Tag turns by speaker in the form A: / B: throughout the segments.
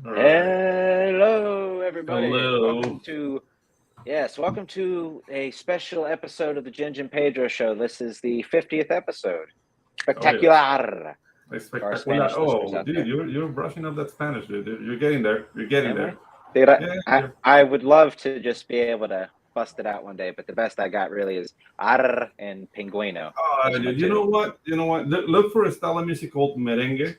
A: Right.
B: Hello, everybody.
A: Hello.
B: Welcome to a special episode of the Ginge and Pedro Show. This is the 50th episode. Spectacular.
A: Spectacular. Oh, dude, you're brushing up that Spanish, dude. You're getting there. You're getting there.
B: Dude, I would love to just be able to bust it out one day, but the best I got really is arr and pinguino.
A: Dude, you know what? Look for a style of music called merengue.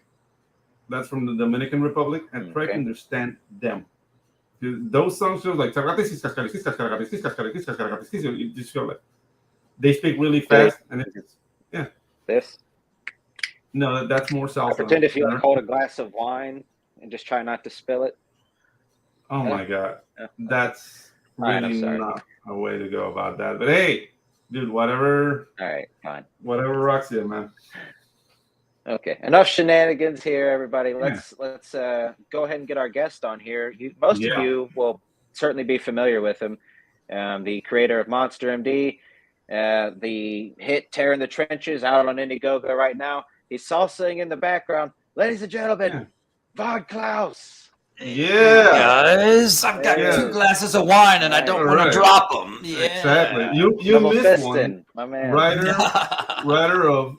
A: That's from the Dominican Republic, and try to understand them. Those songs are like you just feel like they speak really fast, and it's
B: This?
A: No, that's more salsa.
B: I pretend if you hold a glass of wine and just try not to spill it.
A: Oh my God, that's really not a way to go about that. But hey, dude, whatever.
B: All right, fine.
A: Whatever rocks you, man.
B: Okay, enough shenanigans here, everybody. Let's go ahead and get our guest on here. Most of you will certainly be familiar with him, the creator of Monster MD, the hit "Tearing the Trenches" out on Indiegogo right now. He's salsaing in the background, ladies and gentlemen. Von Klaus.
A: Yeah,
C: guys, I've got 2 glasses of wine and I don't want to drop them. Yeah,
A: exactly. You missed one,
B: my man.
A: Writer of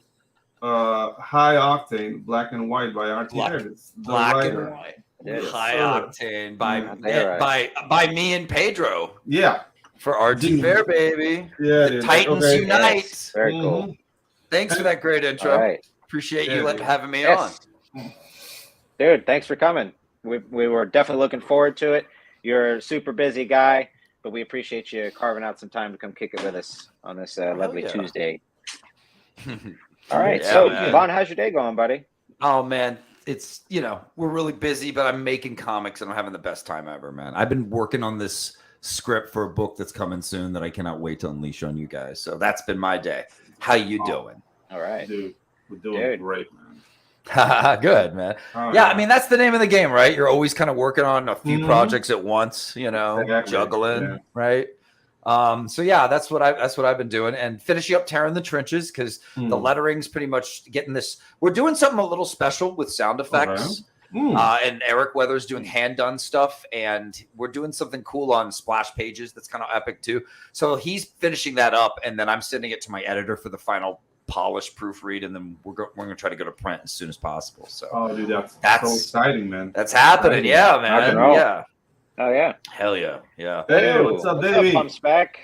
A: High Octane, Black and White by R.T. Davis.
C: Black and White. High Octane by me and Pedro.
A: Yeah.
C: For RT Bear, baby.
A: Yeah.
C: The Titans Unite.
B: Yes. Very cool.
C: Thanks for that great intro.
B: All right.
C: Appreciate you having me on.
B: Dude, thanks for coming. We were definitely looking forward to it. You're a super busy guy, but we appreciate you carving out some time to come kick it with us on this lovely Tuesday. All right. Man. Vaughn, how's your day going, buddy?
C: Oh, man. It's, we're really busy, but I'm making comics and I'm having the best time ever, man. I've been working on this script for a book that's coming soon that I cannot wait to unleash on you guys. So that's been my day. How you doing?
B: All right.
A: Dude, we're doing great, man.
C: Good, man. I mean, that's the name of the game, right? You're always kind of working on a few projects at once, juggling, right? So that's what I've been doing, and finishing up Tearing the Trenches because the lettering's pretty much getting this. We're doing something a little special with sound effects, and Eric Weather's doing hand done stuff, and we're doing something cool on splash pages that's kind of epic too. So he's finishing that up, and then I'm sending it to my editor for the final polished proofread, and then we're going to try to go to print as soon as possible. So,
A: dude, that's so exciting, man.
C: That's happening, yeah, man. Yeah.
B: Oh yeah.
C: Hell yeah. Yeah.
A: Hey, what's up, baby?
B: Pumps back.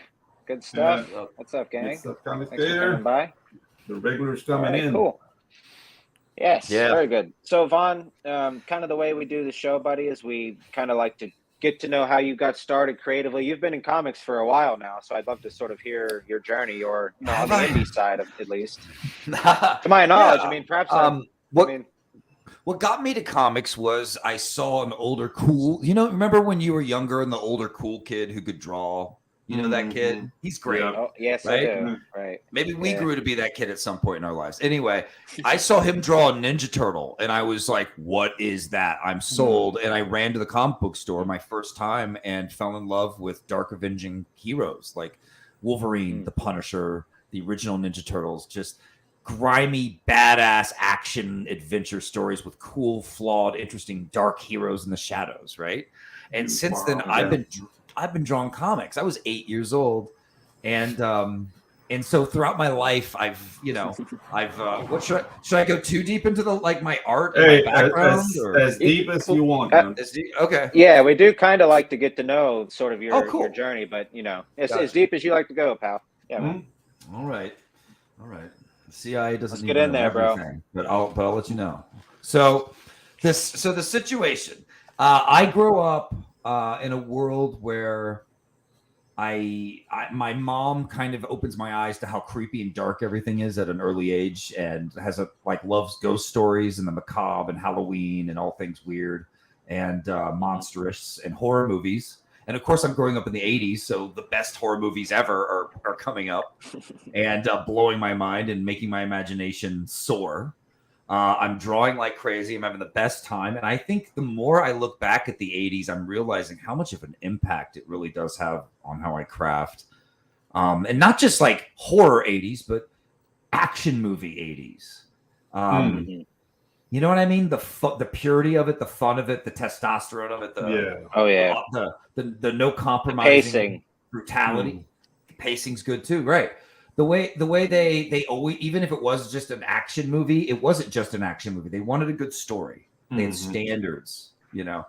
B: Good stuff. Yeah. What's up, gang?
A: What's up, Thanks
B: for coming by.
A: The regulars coming in.
B: Cool. Yes. Yeah. Very good. So, Vaughn, kind of the way we do the show, buddy, is we kind of like to get to know how you got started creatively. You've been in comics for a while now, so I'd love to sort of hear your journey, or on the indie side, at least. To my knowledge, I mean, perhaps.
C: What got me to comics was I saw an older cool. Remember when you were younger and the older cool kid who could draw? That kid? He's great.
B: Yeah. Oh, yes,
C: right?
B: I do. Right.
C: Maybe we grew to be that kid at some point in our lives. Anyway, I saw him draw a Ninja Turtle, and I was like, what is that? I'm sold. And I ran to the comic book store my first time and fell in love with dark avenging heroes like Wolverine, the Punisher, the original Ninja Turtles, just grimy, badass action adventure stories with cool, flawed, interesting, dark heroes in the shadows, right? And since then, I've been drawing comics. I was 8 years old, and so throughout my life, I've what should I go too deep into my art and my background?
A: As deep as you want, man.
C: Okay.
B: Yeah, we do kind of like to get to know sort of your journey, but as deep as you like to go, pal. Yeah, man.
C: All right. The CIA doesn't
B: get in there, bro.
C: But I'll let you know. So the situation. I grew up in a world where my mom kind of opens my eyes to how creepy and dark everything is at an early age, and loves ghost stories and the macabre and Halloween and all things weird and monstrous and horror movies. And of course, I'm growing up in the 80s, so the best horror movies ever are coming up and blowing my mind and making my imagination soar. I'm drawing like crazy. I'm having the best time. And I think the more I look back at the 80s, I'm realizing how much of an impact it really does have on how I craft. And not just like horror 80s, but action movie 80s. You know what I mean? The purity of it, the fun of it, the testosterone of it. The no compromising
B: pacing,
C: brutality. The pacing's good too, right? The way they always, even if it was just an action movie, it wasn't just an action movie. They wanted a good story. They had standards, you know.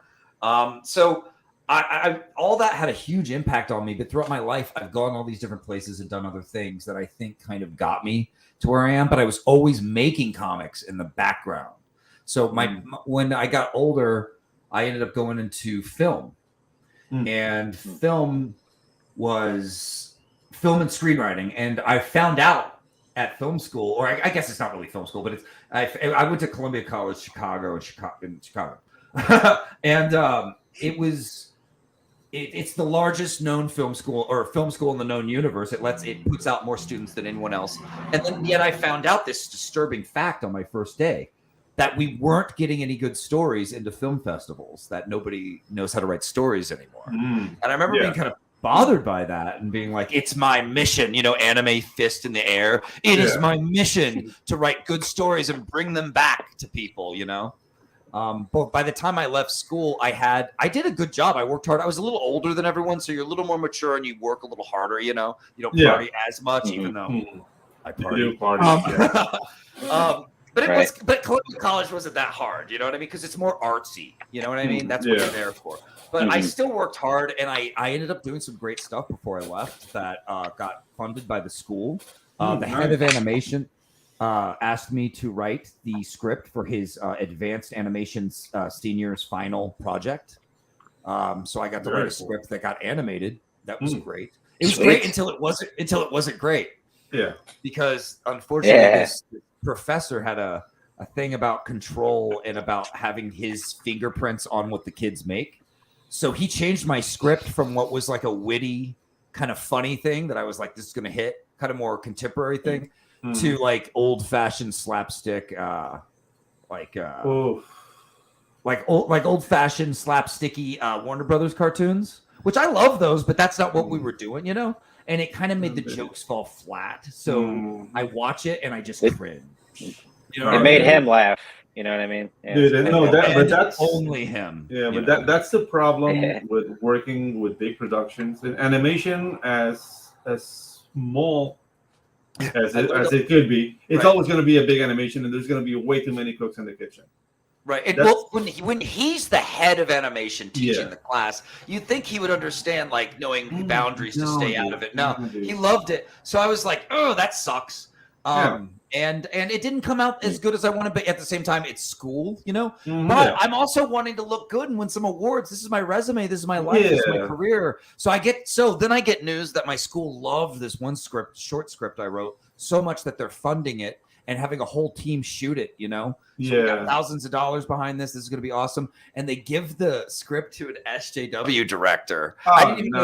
C: So I all that had a huge impact on me. But throughout my life, I've gone all these different places and done other things that I think kind of got me to where I am. But I was always making comics in the background. So when I got older, I ended up going into film, and film and screenwriting. And I found out at film school, or I guess it's not really film school, but I went to Columbia College, Chicago, and it's the largest known film school in the known universe. It puts out more students than anyone else. And then yet I found out this disturbing fact on my first day, that we weren't getting any good stories into film festivals, that nobody knows how to write stories anymore. And I remember being kind of bothered by that and being like, it's my mission, you know, anime fist in the air. It is my mission to write good stories and bring them back to people, you know? But by the time I left school, I did a good job. I worked hard. I was a little older than everyone, so you're a little more mature and you work a little harder, you know? You don't party as much, even though I party. But Columbia College wasn't that hard, you know what I mean? Because it's more artsy, you know what I mean? That's what you're there for. But I still worked hard, and I ended up doing some great stuff before I left that got funded by the school. The head of animation asked me to write the script for his advanced animation seniors final project. So I got to write a script that got animated. That was great. It was great until it wasn't great. Yeah. Because unfortunately, this professor had a thing about control and about having his fingerprints on what the kids make. So he changed my script from what was like a witty kind of funny thing that I was like, this is going to hit, kind of more contemporary thing, to like old-fashioned slapstick, like old-fashioned slapsticky Warner Brothers cartoons, which I love those, but that's not what we were doing, you know? And it kind of made the jokes fall flat. So I watch it and I just cringe. You know,
B: it made him laugh. You know what I mean? Yeah.
A: Dude, but that's
C: only him.
A: Yeah, but that's the problem with working with big productions. In animation, as small as it could be, it's always going to be a big animation, and there's going to be way too many cooks in the kitchen.
C: Right. And well, when he's the head of animation teaching the class, you'd think he would understand, like, knowing boundaries to stay out of it. No, he loved it. So I was like, oh, that sucks. And it didn't come out as good as I wanted, but at the same time, it's school, you know? But I'm also wanting to look good and win some awards. This is my resume. This is my life. This is my career. So then I get news that my school loved this one short script I wrote so much that they're funding it and having a whole team shoot it, you know? So we got thousands of dollars behind this. This is going to be awesome. And they give the script to an SJW director. I didn't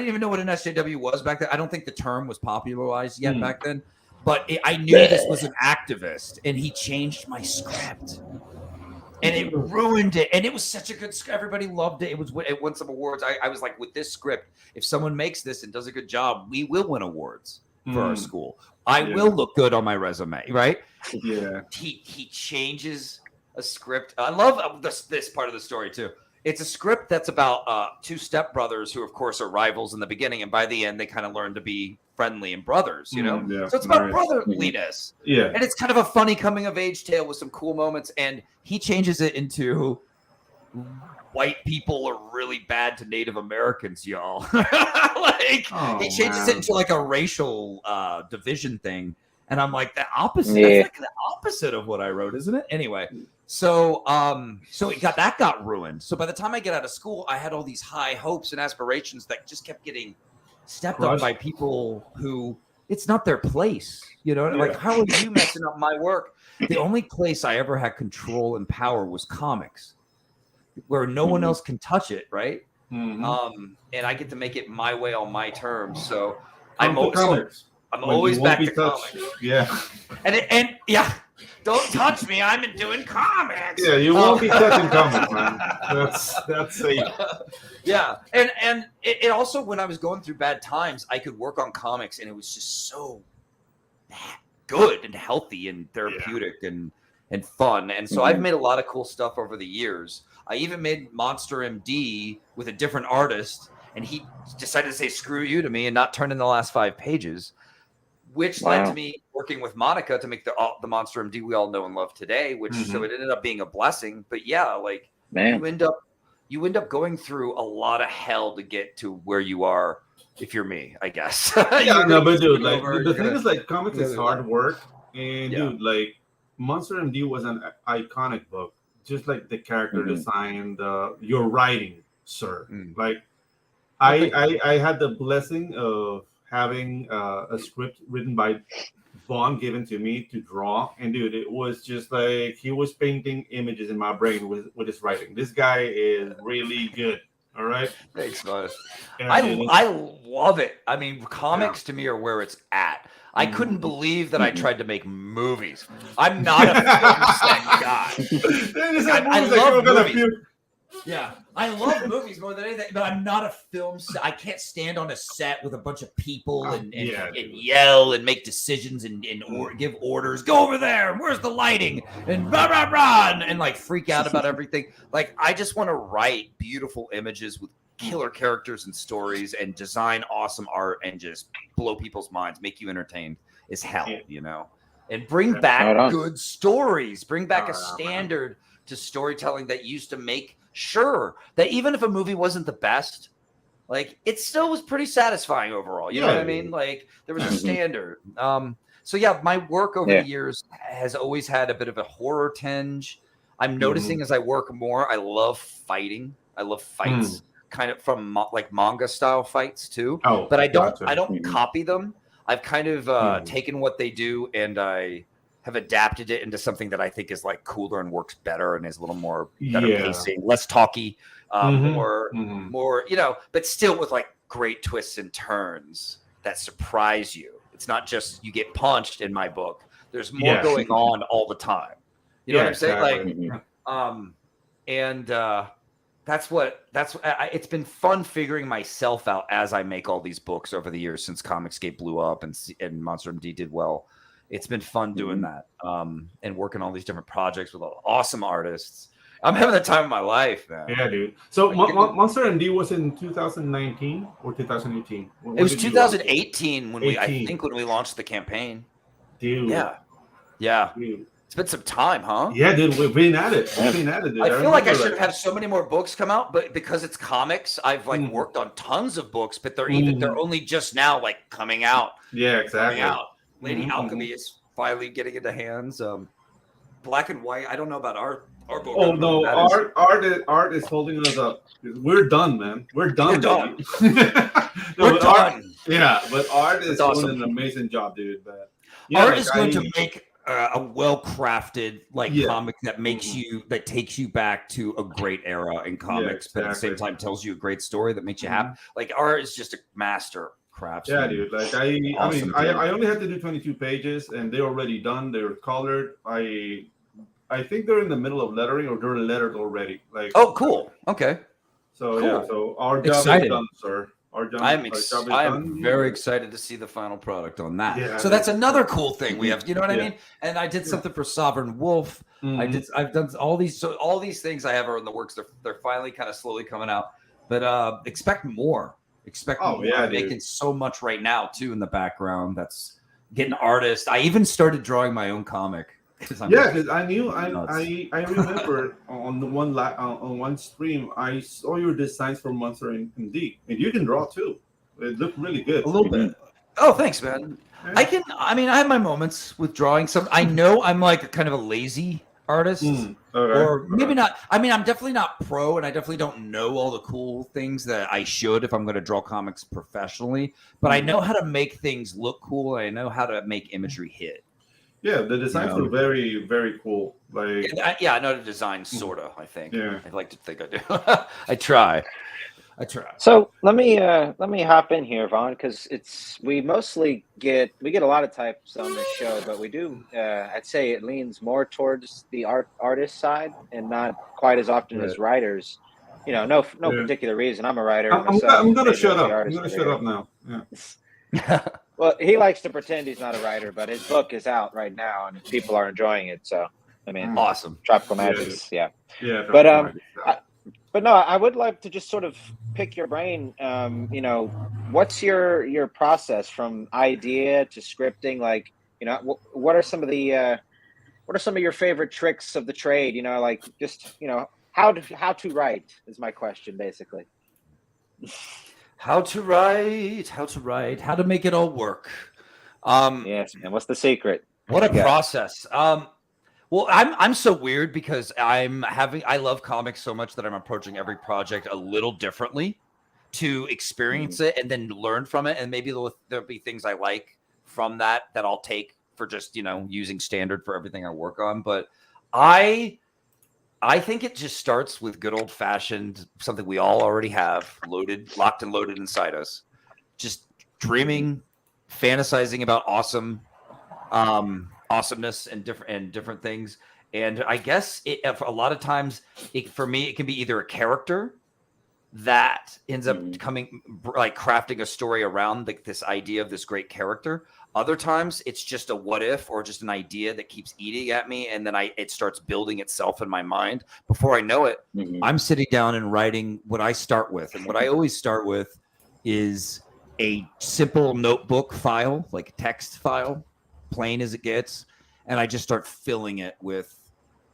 C: even know what an SJW was back then. I don't think the term was popularized yet back then. But I knew this was an activist, and he changed my script. And it ruined it. And it was such a good script. Everybody loved it. It won some awards. I was like, with this script, if someone makes this and does a good job, we will win awards for our school. I will look good on my resume, right? Yeah. He changes a script. I love this part of the story, too. It's a script that's about two stepbrothers who, of course, are rivals in the beginning. And by the end, they kind of learn to be friendly and brothers, you know? So it's about brotherliness. Yeah. And it's kind of a funny coming-of-age tale with some cool moments. And he changes it into white people are really bad to Native Americans, y'all. He changes it into like a racial division thing. And I'm like, the opposite. That's like the opposite of what I wrote, isn't it? Anyway. So that got ruined. So by the time I get out of school, I had all these high hopes and aspirations that just kept getting stepped up by people who it's not their place. You know, like, how are you messing up my work? The only place I ever had control and power was comics, where no one else can touch it, right? And I get to make it my way on my terms. So I'm always back to comics. Yeah. And don't touch me. I'm doing comics.
A: Yeah, you won't be touching comics, man. That's safe.
C: Yeah, and it also, when I was going through bad times, I could work on comics, and it was just so good and healthy and therapeutic, and and fun. And so I've made a lot of cool stuff over the years. I even made Monster MD with a different artist, and he decided to say screw you to me and not turn in the last 5 pages, which led to me working with Monica to make the Monster MD we all know and love today, which so it ended up being a blessing. But yeah, like you end up going through a lot of hell to get to where you are if you're me, I guess.
A: Yeah, no, but dude, like the thing is, like, comics is hard work, and dude, like Monster MD was an iconic book, just like the character design, your writing, sir. Like I had the blessing of having a script written by Vaughn given to me to draw, and dude, it was just like he was painting images in my brain with his writing. This guy is really good. All right.
C: Thanks, Klaus. I love it. I mean, comics to me are where it's at. I couldn't believe that I tried to make movies. I'm not a film set guy. I love movies. Yeah, I love movies more than anything, but I'm not a film set. I can't stand on a set with a bunch of people and yell and make decisions and give orders. Go over there. And where's the lighting? And blah, blah, blah, and like freak out about everything. Like, I just want to write beautiful images with killer characters and stories and design awesome art and just blow people's minds, make you entertained as hell, you know? And bring back good stories. Bring back a standard to storytelling that used to make sure that even if a movie wasn't the best, like, it still was pretty satisfying overall. You know what I mean? Like, there was a standard. So yeah, my work over the years has always had a bit of a horror tinge. I'm noticing as I work more, I love fighting. I love fights, kind of from like manga style fights too. But I don't copy them. I've kind of taken what they do and I have adapted it into something that I think is like cooler and works better and is a little more better pacing, less talky, more, you know, but still with like great twists and turns that surprise you. It's not just you get punched in my book. There's more going on all the time. You know what I'm saying? Like, it's been fun figuring myself out as I make all these books over the years since Comicsgate blew up and Monster MD did well. It's been fun doing that and working on all these different projects with awesome artists. I'm having the time of my life, man.
A: Yeah, dude. So Monster MD was in 2019 or 2018?
C: It was 2018 when I think when we launched the campaign.
A: Dude.
C: Yeah.
A: Dude.
C: It's been some time, huh?
A: Yeah, dude. We've been at it. Dude.
C: I feel like I should have had so many more books come out, but because it's comics, I've like worked on tons of books, but they're only just now like coming out.
A: Yeah, exactly.
C: Lady Alchemy is finally getting into hands. Black and White. I don't know about our book.
A: Oh no, art is holding us up. We're done, man. We're done.
C: We're done.
A: But art is doing an amazing job, dude. But
C: art is going to make a well-crafted comic that takes you back to a great era in comics, but at the same time tells you a great story that makes you happy. Like, art is just a master craftsman.
A: Yeah, dude. Like I only had to do 22 pages, and they're already done. They're colored. I think they're in the middle of lettering, or they're lettered already. Like,
C: oh, cool. Okay.
A: So cool. So our job is done, sir.
C: I'm very excited to see the final product on that. Yeah, so that's another cool thing we have. You know what I mean? And I did something for Sovereign Wolf. I've done all these. So all these things I have are in the works. They're finally kind of slowly coming out. But expect more. More. I'm making so much right now too in the background. That's getting artists. I even started drawing my own comic. Because
A: I knew. I remember on one stream I saw your designs for Monster MD, and you can draw too. It looked really good.
C: A little bit. Oh, thanks, man. Yeah. I have my moments with drawing. I know I'm like kind of a lazy artist, or maybe not. I mean, I'm definitely not pro, and I definitely don't know all the cool things that I should if I'm going to draw comics professionally. But I know how to make things look cool. And I know how to make imagery hit.
A: Yeah, the designs were very, very cool. Like,
C: I know to design, sort of. I think. Yeah, I like to think I do. I try.
B: So let me hop in here, Vaughn, because we mostly get a lot of types on this show, but we do. I'd say it leans more towards the artist side, and not quite as often as writers. You know, no particular reason. I'm a writer.
A: I'm gonna shut up. I'm gonna shut up now. Yeah.
B: Well, he likes to pretend he's not a writer, but his book is out right now, and people are enjoying it. So I mean,
C: awesome.
B: Tropical Magics, yeah.
A: Yeah,
B: But no, I would like to just sort of pick your brain. You know, what's your process from idea to scripting? Like, you know, what are some of your favorite tricks of the trade? You know, like just, you know, how to write is my question, basically.
C: How to write, how to make it all work.
B: Yes, man. What's the secret?
C: What a process. Well, I'm so weird because I love comics so much that I'm approaching every project a little differently to experience it and then learn from it. And maybe there'll be things I like from that I'll take for just, you know, using standard for everything I work on. But I think it just starts with good old fashioned, something we all already have locked and loaded inside us. Just dreaming, fantasizing about awesomeness and different things. And I guess a lot of times for me, it can be either a character that ends up crafting a story around this idea of this great character. Other times it's just a what if or just an idea that keeps eating at me. And then it starts building itself in my mind. Before I know it, I'm sitting down and writing what I start with. And what I always start with is a simple notebook file, like a text file, plain as it gets. And I just start filling it with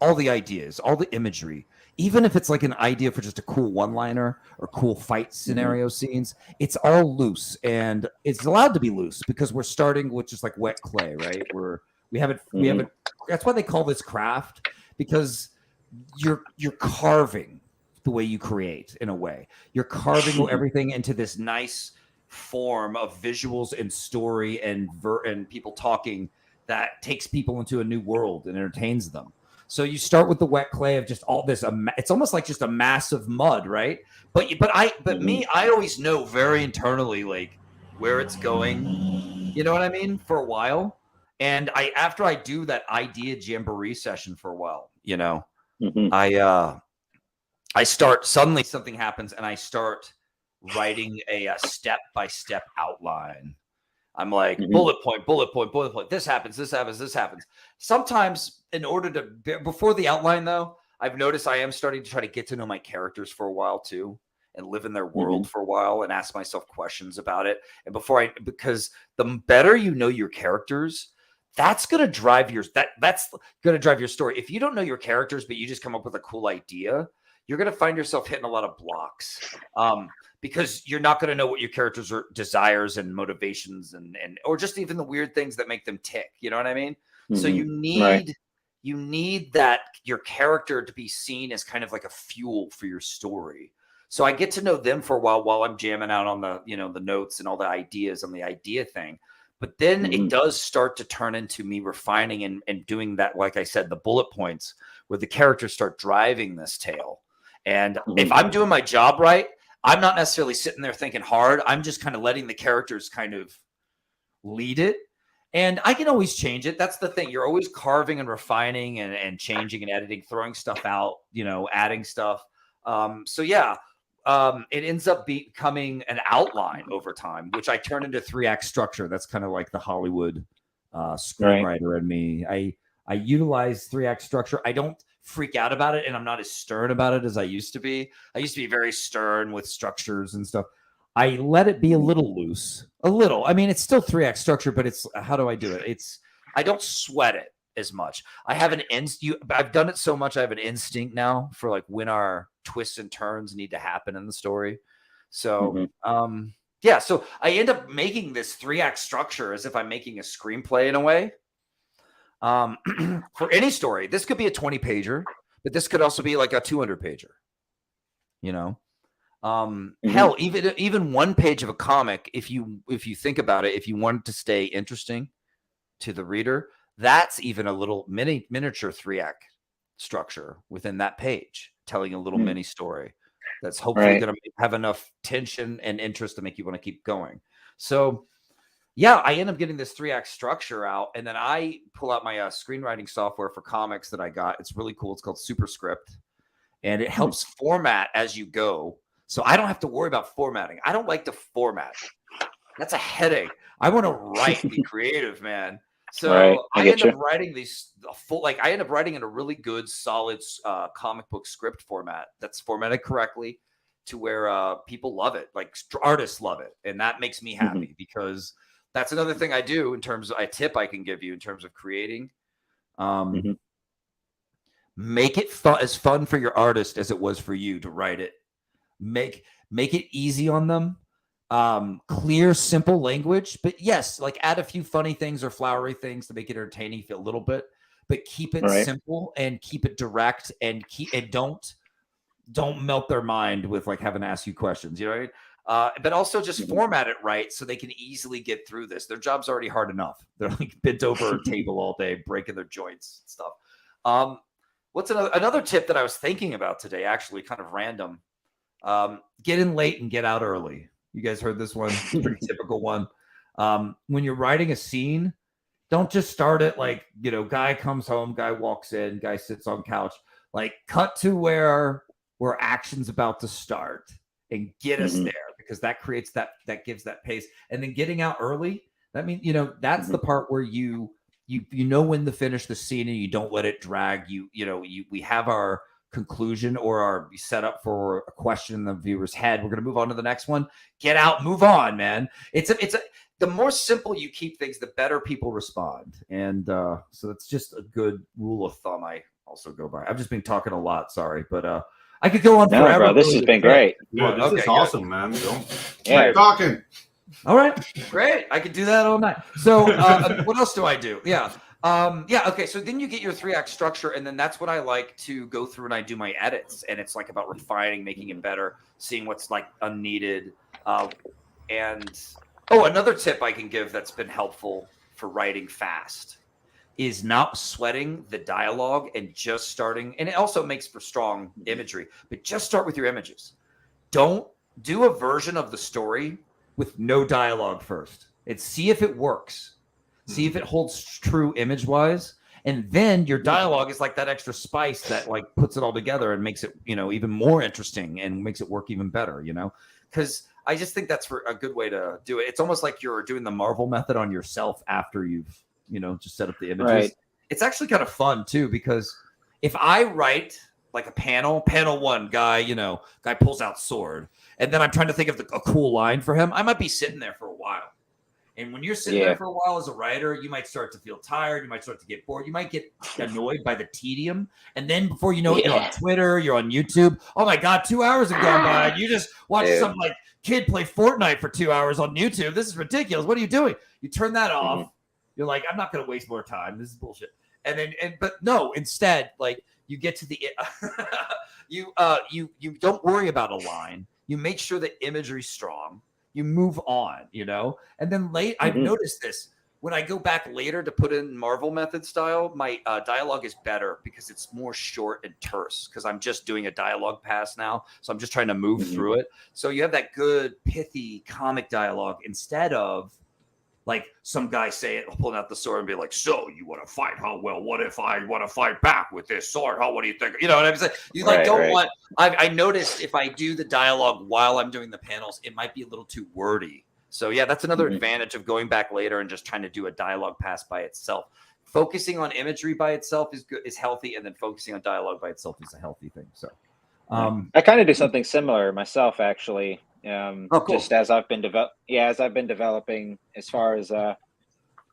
C: all the ideas, all the imagery. Even if it's like an idea for just a cool one-liner or cool fight scenario scenes, it's all loose, and it's allowed to be loose because we're starting with just like wet clay, right? We haven't. That's why they call this craft, because you're carving the way you create. In a way, you're carving everything into this nice form of visuals and story and people talking that takes people into a new world and entertains them. So you start with the wet clay of just all this. It's almost like just a mass of mud, right? But me, I always know very internally like where it's going. You know what I mean? For a while, and after I do that idea jamboree session for a while, you know, I start, suddenly something happens, and I start writing a step-by-step outline. I'm like, bullet point. This happens. Sometimes in order to, before the outline though, I've noticed I am starting to try to get to know my characters for a while too, and live in their world for a while and ask myself questions about it. And because the better you know your characters, that's going to drive that's going to drive your story. If you don't know your characters, but you just come up with a cool idea, you're going to find yourself hitting a lot of blocks. Because you're not going to know what your characters' desires and motivations and or just even the weird things that make them tick. You know what I mean? So you need that your character to be seen as kind of like a fuel for your story. So I get to know them for a while I'm jamming out on the, you know, the notes and all the ideas on the idea thing. But then it does start to turn into me refining and doing that, like I said, the bullet points where the characters start driving this tale. And if I'm doing my job right, I'm not necessarily sitting there thinking hard. I'm just kind of letting the characters kind of lead it. And I can always change it. That's the thing. You're always carving and refining and changing and editing, throwing stuff out, you know, adding stuff. It ends up becoming an outline over time, which I turn into 3-act structure. That's kind of like the Hollywood screenwriter in me. I utilize 3-act structure. I don't freak out about it, and I'm not as stern about it as I used to be. I used to be very stern with structures and stuff. I let it be a little loose. I mean, it's still 3-act structure, but it's, how do I do it? I don't sweat it as much. I have I've done it so much. I have an instinct now for like when our twists and turns need to happen in the story. So, so I end up making this 3-act structure as if I'm making a screenplay in a way. For any story, this could be a 20-pager, but this could also be like a 200-pager, you know? Hell, even one page of a comic, if you think about it, if you want it to stay interesting to the reader, that's even a little miniature 3-act structure within that page, telling a little mini story that's hopefully going to have enough tension and interest to make you want to keep going. So yeah, I end up getting this 3-act structure out, and then I pull out my screenwriting software for comics that I got. It's really cool. It's called Superscript, and it helps format as you go. So I don't have to worry about formatting. I don't like to format. That's a headache. I want to write and be creative, man.
B: So
C: I end up writing I end up writing in a really good, solid comic book script format that's formatted correctly to where people love it, like artists love it, and that makes me happy because that's another thing I do in terms of a tip I can give you in terms of creating. Make it as fun for your artist as it was for you to write it. Make it easy on them. Clear, simple language, but yes, like add a few funny things or flowery things to make it entertaining a little bit, but keep it simple and keep it direct and don't melt their mind with like having to ask you questions, you know what I mean? But also just format it right so they can easily get through this. Their job's already hard enough. They're like bent over a table all day, breaking their joints and stuff. What's another tip that I was thinking about today, actually kind of random. Get in late and get out early. You guys heard this one? It's a pretty typical one. When you're writing a scene, don't just start it like, guy comes home, guy walks in, guy sits on couch. Like cut to where action's about to start and get us there, because that creates that gives that pace. And then getting out early, that means, that's the part where you when to finish the scene and you don't let it drag. We have our conclusion or our setup for a question in the viewer's head. We're going to move on to the next one. Get out, move on, man. The more simple you keep things, the better people respond. And so it's just a good rule of thumb I also go by. I've just been talking a lot, sorry, but I could go on forever.
B: Bro, this has been great.
A: Yeah, this is awesome, man.
B: Yeah.
A: Talking.
C: All right, great. I could do that all night. So what else do I do? Yeah. Okay. So then you get your 3-act structure, and then that's what I like to go through and I do my edits. And it's like about refining, making it better, seeing what's like unneeded. Another tip I can give that's been helpful for writing fast is not sweating the dialogue and just starting. And it also makes for strong imagery, but just start with your images. Don't do a version of the story with no dialogue first and see if it works. See if it holds true image wise. And then your dialogue is like that extra spice that like puts it all together and makes it, even more interesting and makes it work even better, because I just think that's a good way to do it. It's almost like you're doing the Marvel method on yourself after you've, just set up the images.
B: Right.
C: It's actually kind of fun too, because if I write like a panel one, guy pulls out sword, and then I'm trying to think of a cool line for him, I might be sitting there for a while. And when you're sitting there for a while as a writer, you might start to feel tired. You might start to get bored. You might get annoyed by the tedium. And then before you know it, you're on Twitter, you're on YouTube. Oh my God, 2 hours have gone by. You just watched some like kid play Fortnite for 2 hours on YouTube. This is ridiculous. What are you doing? You turn that off. You're like, I'm not going to waste more time. This is bullshit. But no, instead, like you get to the, you don't worry about a line. You make sure the imagery's strong. You move on, and then I've noticed this when I go back later to put in Marvel method style, my dialogue is better because it's more short and terse because I'm just doing a dialogue pass now. So I'm just trying to move through it. So you have that good pithy comic dialogue instead of like some guy pulling out the sword and be like, so you want to fight? How well, what if I want to fight back with this sword? What do you think? You know what I'm saying? You want, I noticed if I do the dialogue while I'm doing the panels, it might be a little too wordy. So yeah, that's another advantage of going back later and just trying to do a dialogue pass by itself. Focusing on imagery by itself is good, is healthy. And then focusing on dialogue by itself is a healthy thing. So
B: I kind of do something similar myself, actually.
C: Cool.
B: Just as I've been developing, as far as I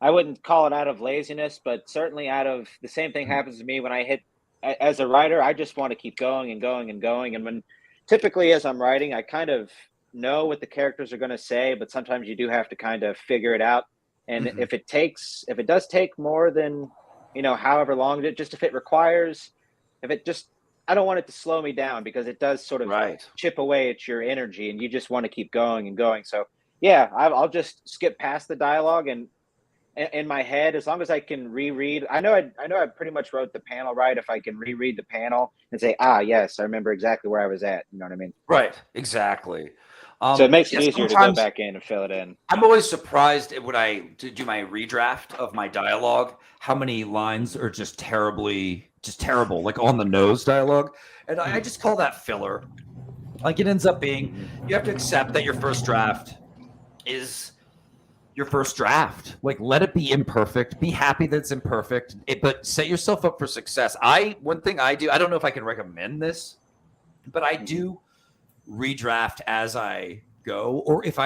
B: wouldn't call it out of laziness, but certainly out of the same thing happens to me when I hit as a writer. I just want to keep going and going and going. And when typically as I'm writing, I kind of know what the characters are going to say, but sometimes you do have to kind of figure it out. And if it does take more than, however long, I don't want it to slow me down because it does sort of chip away at your energy and you just want to keep going and going. So yeah, I'll just skip past the dialogue and in my head, as long as I can reread, I know I pretty much wrote the panel right. If I can reread the panel and say, yes, I remember exactly where I was at. You know what I mean?
C: Right. Exactly.
B: So it makes it easier to go back in and fill it in.
C: I'm always surprised when I do my redraft of my dialogue, how many lines are just terrible, like on the nose dialogue. And I just call that filler. Like it ends up being, you have to accept that your first draft is your first draft. Like, let it be imperfect. Be happy that it's imperfect, but set yourself up for success. One thing I do, I don't know if I can recommend this, but I do redraft as I go. Or if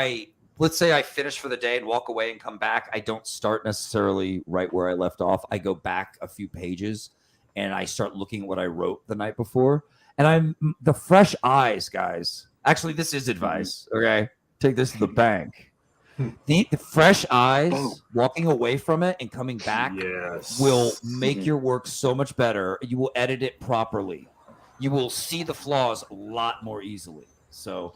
C: let's say I finish for the day and walk away and come back, I don't start necessarily right where I left off. I go back a few pages and I start looking at what I wrote the night before. And I'm the fresh eyes, guys. Actually, this is advice. Okay. Take this to the bank. The fresh eyes walking away from it and coming back will make your work so much better. You will edit it properly. You will see the flaws a lot more easily. So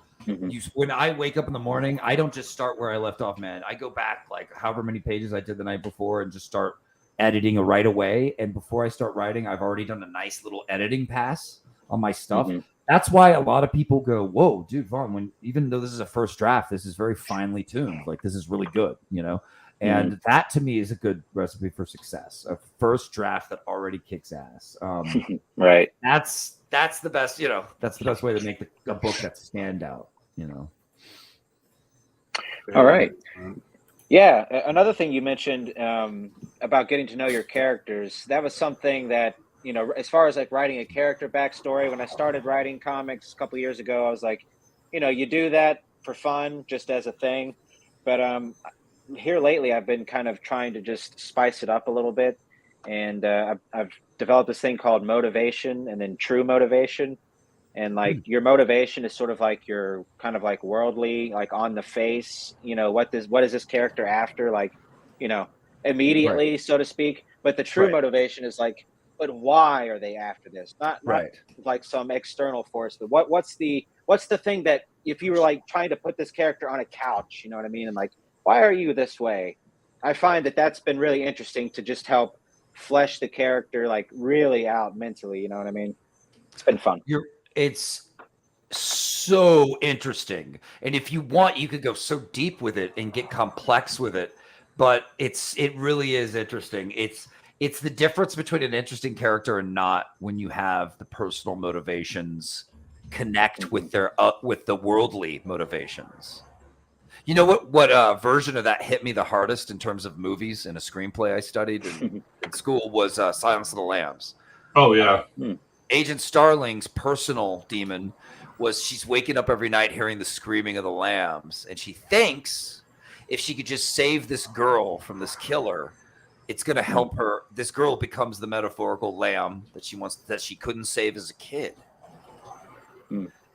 C: when I wake up in the morning, I don't just start where I left off, man. I go back like however many pages I did the night before and just start editing right away. And before I start writing, I've already done a nice little editing pass on my stuff. That's why a lot of people go, whoa, dude, Vaughn, even though this is a first draft, this is very finely tuned. Like, this is really good, you know? And that to me is a good recipe for success. A first draft that already kicks ass.
B: Right.
C: That's the best, you know, that's the best way to make a book that stand out, you know?
B: All right. Yeah. Another thing you mentioned about getting to know your characters, that was something that, you know, as far as like writing a character backstory, when I started writing comics a couple of years ago, I was like, you know, you do that for fun, just as a thing. But here lately, I've been kind of trying to just spice it up a little bit. And I've developed this thing called motivation and then true motivation. And like your motivation is sort of like your kind of like worldly, like on the face, you know, what is this character after, like, you know, immediately, so to speak. But the true motivation is like, but why are they after this? Not like some external force, but what's the thing that if you were like trying to put this character on a couch, you know what I mean? And like, why are you this way? I find that that's been really interesting to just help flesh the character like really out mentally. You know what I mean? It's been fun.
C: It's so interesting. And if you want, you could go so deep with it and get complex with it, but it really is interesting. It's the difference between an interesting character and not when you have the personal motivations connect with with the worldly motivations. You know what version of that hit me the hardest in terms of movies and a screenplay I studied in school was Silence of the Lambs.
A: Oh, yeah.
C: Agent Starling's personal demon was she's waking up every night hearing the screaming of the lambs, and she thinks if she could just save this girl from this killer, it's going to help her. This girl becomes the metaphorical lamb that she couldn't save as a kid.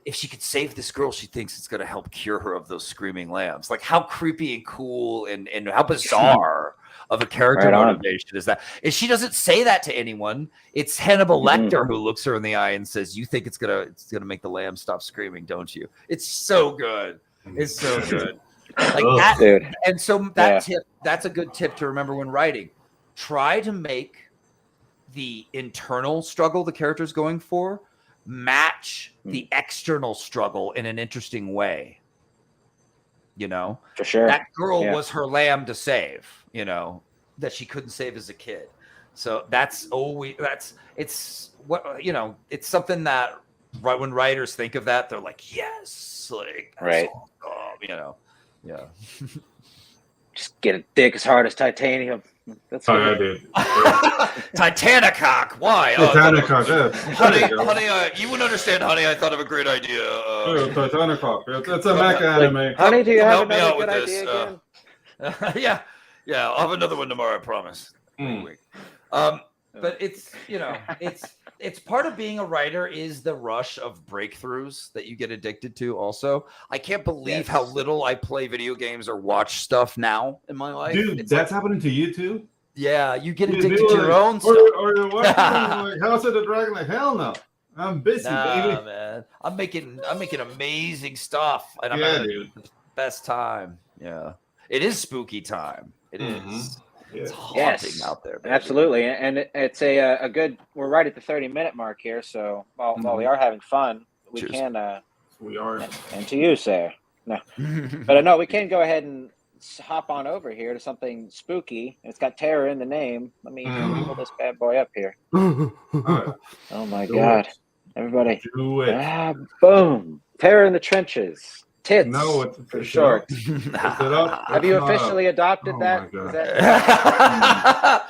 C: If she could save this girl, she thinks it's going to help cure her of those screaming lambs. Like, how creepy and cool and how bizarre of a character motivation is that? And she doesn't say that to anyone. It's Hannibal Lecter who looks her in the eye and says, "You think it's gonna make the lamb stop screaming, don't you?" It's so good. It's so good. Like that, dude. And so that's a good tip to remember when writing. Try to make the internal struggle the character's going for match the external struggle in an interesting way. You know,
B: for sure.
C: That girl was her lamb to save, you know, that she couldn't save as a kid. So it's something that when writers think of that, they're like, yes, like, that's awesome, you know,
B: just get a dick as hard as titanium. That's
A: dude.
C: Titanicock. Why?
A: Titanicock.
C: Honey, you wouldn't understand, honey. I thought of a great idea.
A: Titanicock. It's a mecha anime.
B: Honey, do you have another good idea again?
C: Yeah. I'll have another one tomorrow. I promise. But it's, you know, it's part of being a writer is the rush of breakthroughs that you get addicted to. Also, I can't believe how little I play video games or watch stuff now in my life.
A: Dude, that's happening to you too.
C: Yeah, you get addicted to your own stuff.
A: Or you're watching like House of the Dragon. Like, hell no, I'm busy, baby.
C: Man, I'm making amazing stuff, and I'm having the best time. Yeah, it is spooky time. It is. It's haunting out there, baby.
B: Absolutely, and it's a good. We're right at the 30-minute mark here, so while we are having fun, we can.
A: We are.
B: And to you, sir. No, but no, we can go ahead and hop on over here to something spooky. It's got terror in the name. Let me pull this bad boy up here. Oh my God! Everybody,
A: do it.
B: Boom! Terror in the Trenches. Tits.
A: No, it's
B: for short. Have you officially adopted that? Is that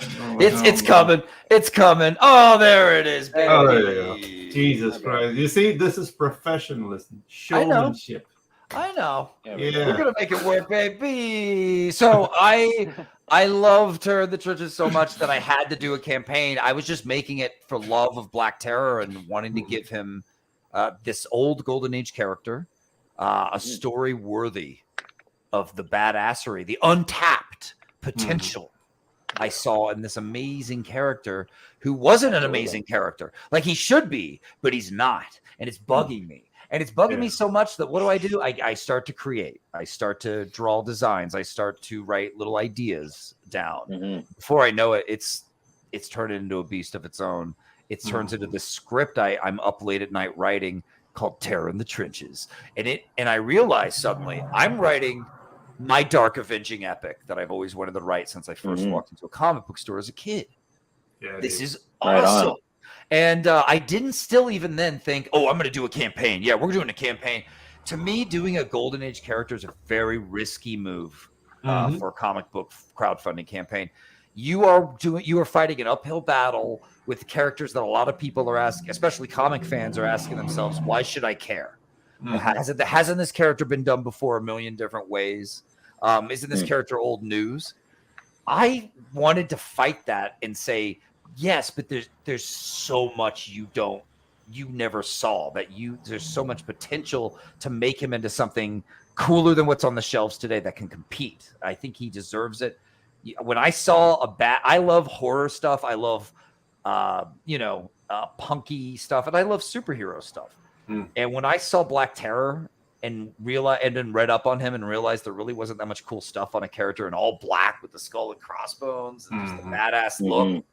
C: it's coming. It's coming. Oh, there it is, baby.
A: Oh, there you go. Jesus Christ. You see, this is professionalism, showmanship.
C: I know.
B: Yeah.
C: We're gonna make it work, baby. So I loved her in the churches so much that I had to do a campaign. I was just making it for love of Black Terror and wanting to give him this old Golden Age character, a story worthy of the badassery, the untapped potential I saw in this amazing character who wasn't an amazing character. Like he should be, but he's not. And it's bugging me. And it's bugging me so much that what do? I start to create. I start to draw designs. I start to write little ideas down. Before I know it, it's turned into a beast of its own. It turns into this script I'm up late at night writing called Terror in the Trenches. And I realized suddenly I'm writing my dark avenging epic that I've always wanted to write since I first walked into a comic book store as a kid.
A: Yeah,
C: this is awesome. Right. And I didn't still even then think, I'm going to do a campaign. Yeah, we're doing a campaign. To me, doing a Golden Age character is a very risky move for a comic book crowdfunding campaign. You are fighting an uphill battle with characters that a lot of people are asking, especially comic fans are asking themselves, why should I care? Hasn't this character been done before a million different ways? Isn't this character old news? I wanted to fight that and say, yes, but there's so much you never saw there's so much potential to make him into something cooler than what's on the shelves today that can compete. I think he deserves it. When I saw I love horror stuff. I love, punky stuff, and I love superhero stuff. And when I saw Black Terror and then read up on him and realized there really wasn't that much cool stuff on a character in all black with the skull and crossbones and just a badass look,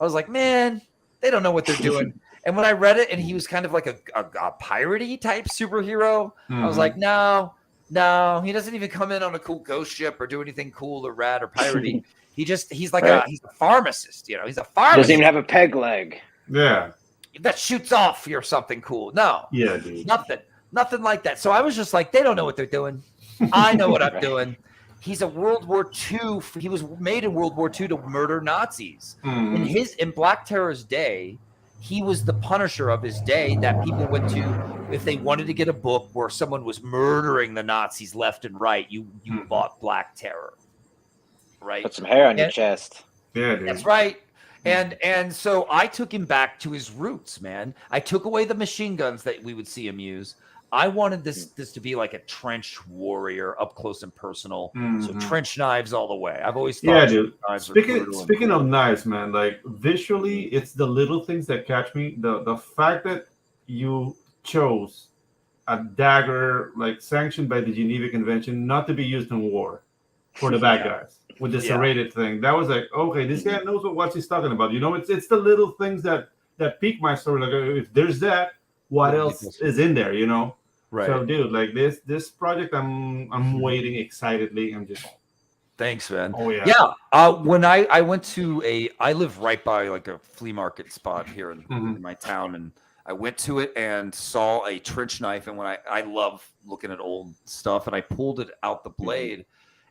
C: I was like, man, they don't know what they're doing. And when I read it and he was kind of like a piratey type superhero, I was like, no, he doesn't even come in on a cool ghost ship or do anything cool or rad or piratey. He's like he's a pharmacist, he's a pharmacist.
B: Doesn't even have a peg leg.
A: Yeah.
C: That shoots off or something cool. No.
A: Yeah, dude.
C: Nothing like that. So I was just like, they don't know what they're doing. I know what I'm doing. He's a World War II. He was made in World War II to murder Nazis. In Black Terror's day, he was the Punisher of his day that people went to if they wanted to get a book where someone was murdering the Nazis left and right. You bought Black Terror, right?
B: Put some hair on your chest.
A: Yeah, dude.
C: That's right. And so I took him back to his roots, man. I took away the machine guns that we would see him use. I wanted this to be like a trench warrior, up close and personal. So trench knives all the way. I've always thought.
A: Yeah, dude. Speaking of knives, man, like visually, it's the little things that catch me. The fact that you chose a dagger like sanctioned by the Geneva Convention not to be used in war for the bad guys with the serrated thing. That was like, okay, this guy knows what he's talking about. It's the little things that pique my story. Like if there's that, what else is in there? Right. So, dude, like this project, I'm waiting excitedly. I'm just.
C: Thanks, man.
A: Oh yeah.
C: Yeah. When I went to I live right by like a flea market spot here in my town, and I went to it and saw a trench knife. And when I love looking at old stuff, and I pulled it out the blade,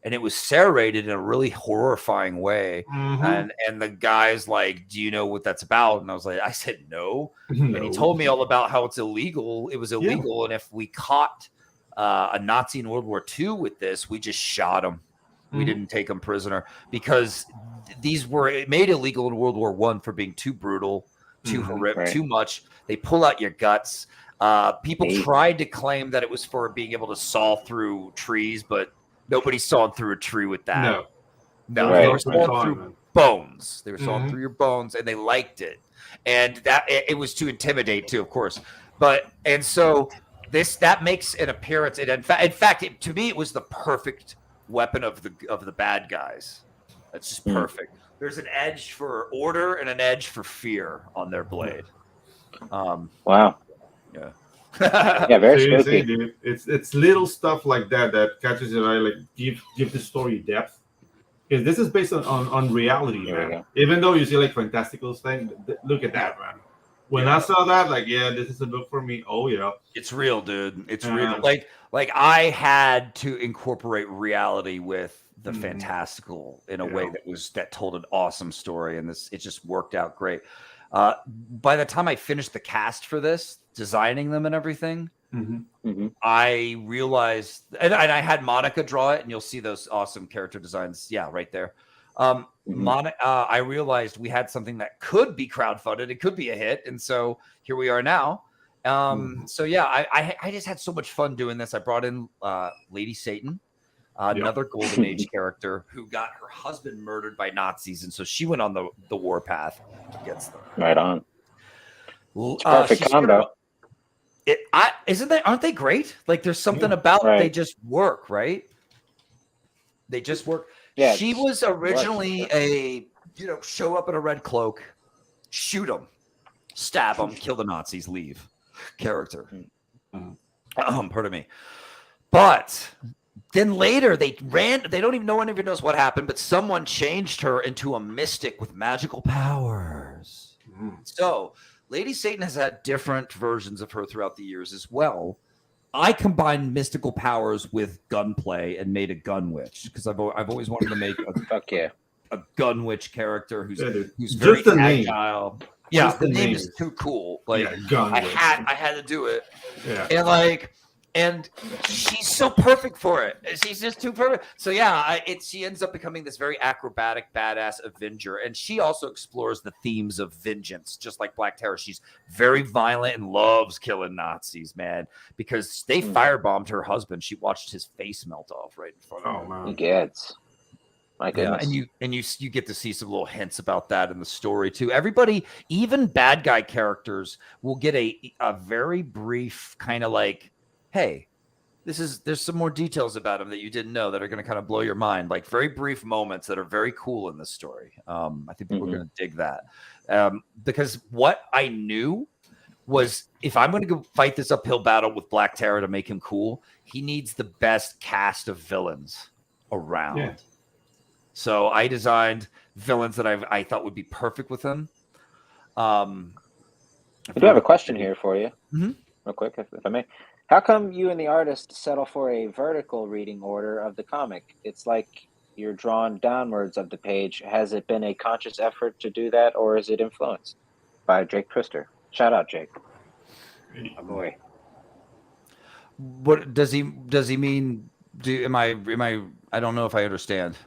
C: and it was serrated in a really horrifying way. And the guy's like, "Do you know what that's about?" And I said, "No." And he told me all about how it's illegal. It was illegal, and if we caught a Nazi in World War II with this, we just shot him. We didn't take him prisoner because these were made illegal in World War I for being too brutal, too horrific, too much. They pull out your guts. People tried to claim that it was for being able to saw through trees, but nobody saw through a tree with that. No, they were sawing through bones. They were sawing through your bones, and they liked it. And that it was to intimidate too, of course. And so that makes an appearance. And in fact, to me, it was the perfect weapon of the bad guys. That's just perfect. There's an edge for order and an edge for fear on their blade.
B: Wow.
C: Yeah.
B: Yeah, very spooky.
A: Dude. It's little stuff like that catches your eye, like give the story depth. Because this is based on reality, man. Even though you see like fantastical things, look at that, man. When I saw that, like, yeah, this is a book for me. Oh yeah,
C: it's real, dude. It's real. Like I had to incorporate reality with the fantastical in a way that told an awesome story, and it just worked out great. By the time I finished the cast for this, designing them and everything, I realized, and I had Monica draw it, and you'll see those awesome character designs. Yeah, right there. I realized we had something that could be crowdfunded. It could be a hit. And so here we are now. So yeah, I just had so much fun doing this. I brought in Lady Satan, another Golden Age character who got her husband murdered by Nazis. And so she went on the war path against them.
B: Right on. Perfect combo.
C: Aren't they great? Like there's something about they just work, right? They just work. Yeah, she was originally show up in a red cloak, shoot them, stab them, kill the Nazis, leave character. Pardon me. But then later they don't even know, one even knows what happened, but someone changed her into a mystic with magical powers. So Lady Satan has had different versions of her throughout the years as well. I combined mystical powers with gunplay and made a gun witch because I've always wanted to make a gun witch character who's very agile. Yeah, the name is too cool. Like I had to do it. Yeah. And she's so perfect for it. She's just too perfect. So yeah, she ends up becoming this very acrobatic, badass Avenger. And she also explores the themes of vengeance, just like Black Terror. She's very violent and loves killing Nazis, man, because they firebombed her husband. She watched his face melt off right in front of her.
B: Man. He gets. My goodness.
C: Yeah, and you get to see some little hints about that in the story too. Everybody, even bad guy characters, will get a very brief kind of like, hey, there's some more details about him that you didn't know that are going to kind of blow your mind, like very brief moments that are very cool in this story. I think people are going to dig that because what I knew was if I'm going to go fight this uphill battle with Black Terror to make him cool, he needs the best cast of villains around. Yeah. So I designed villains that I thought would be perfect with him.
B: I do have a question here for you, real quick, if I may. How come you and the artist settle for a vertical reading order of the comic? It's like you're drawn downwards of the page. Has it been a conscious effort to do that, or is it influenced by Jake Twister? Shout out, Jake. Oh boy.
C: What does he mean? Am I? I don't know if I understand.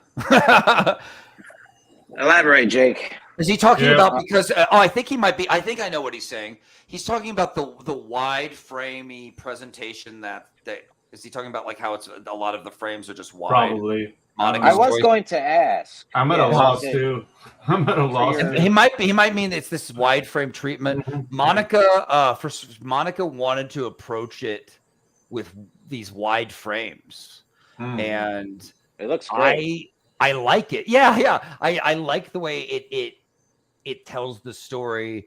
B: Elaborate, Jake.
C: Is he talking about because I think he might be. I think I know what he's saying. He's talking about the wide framey presentation that is he talking about like how it's a lot of the frames are just wide.
A: Probably.
B: I was going to ask.
A: I'm at a loss too. I'm at a loss.
C: He might mean it's this wide frame treatment. Monica wanted to approach it with these wide frames, and
B: it looks great.
C: I like it. Yeah. I like the way it tells the story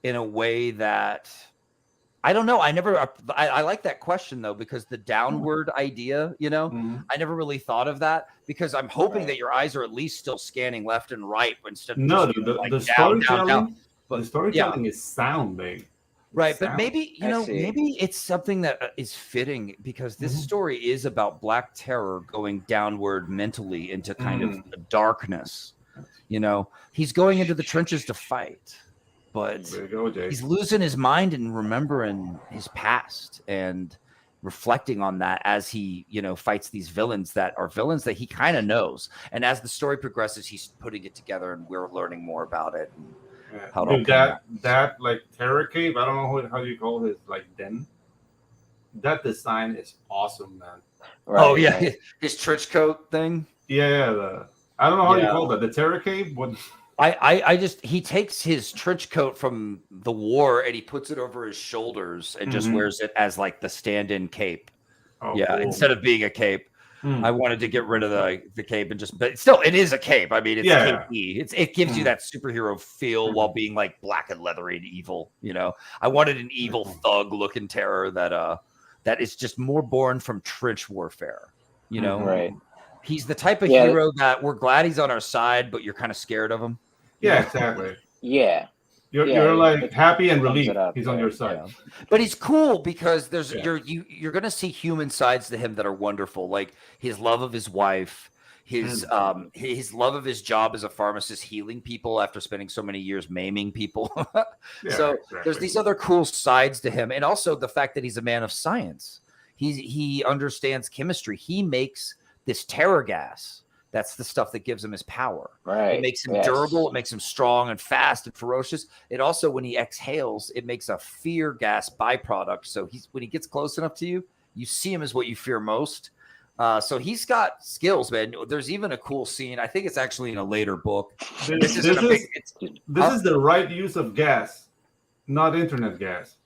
C: in a way that I don't know. I like that question though, because the downward idea, I never really thought of that because I'm hoping that your eyes are at least still scanning left and right instead of
A: the storytelling. But the storytelling is sounding.
C: Right, but maybe maybe it's something that is fitting because this story is about Black Terror going downward mentally into kind of darkness. He's going into the trenches to fight, but he's losing his mind and remembering his past and reflecting on that as he, fights these villains that are villains that he kind of knows. And as the story progresses, he's putting it together, and we're learning more about it.
A: Dude, that like Terror Cave, I don't know how you call his like den. That design is awesome, man.
C: Right, oh yeah, his trench coat thing.
A: Yeah, I don't know how you call that. The Terror Cave. What?
C: He takes his trench coat from the war and he puts it over his shoulders and just wears it as like the stand-in cape. Oh, yeah, cool. Instead of being a cape. I wanted to get rid of the cape but still, it is a cape. I mean, it's capey. It gives you that superhero feel while being like black and leathery and evil. I wanted an evil thug-looking terror that is just more born from trench warfare.
B: Right?
C: He's the type of hero that we're glad he's on our side, but you're kind of scared of him.
A: Yeah, exactly.
B: Yeah.
A: You're like happy and relieved.
B: Up,
A: he's on your side.
C: Yeah. But he's cool because there's
A: Yeah.
C: you're gonna see human sides to him that are wonderful, like his love of his wife, his love of his job as a pharmacist, healing people after spending so many years maiming people. So there's these other cool sides to him, and also the fact that he's a man of science. He understands chemistry. He makes this terror gas. That's the stuff that gives him his power.
B: Right.
C: It makes him durable. It makes him strong and fast and ferocious. It also, when he exhales, it makes a fear gas byproduct. So when he gets close enough to you, you see him as what you fear most. So he's got skills, man. There's even a cool scene. I think it's actually in a later book.
A: This is the right use of gas, not internet gas.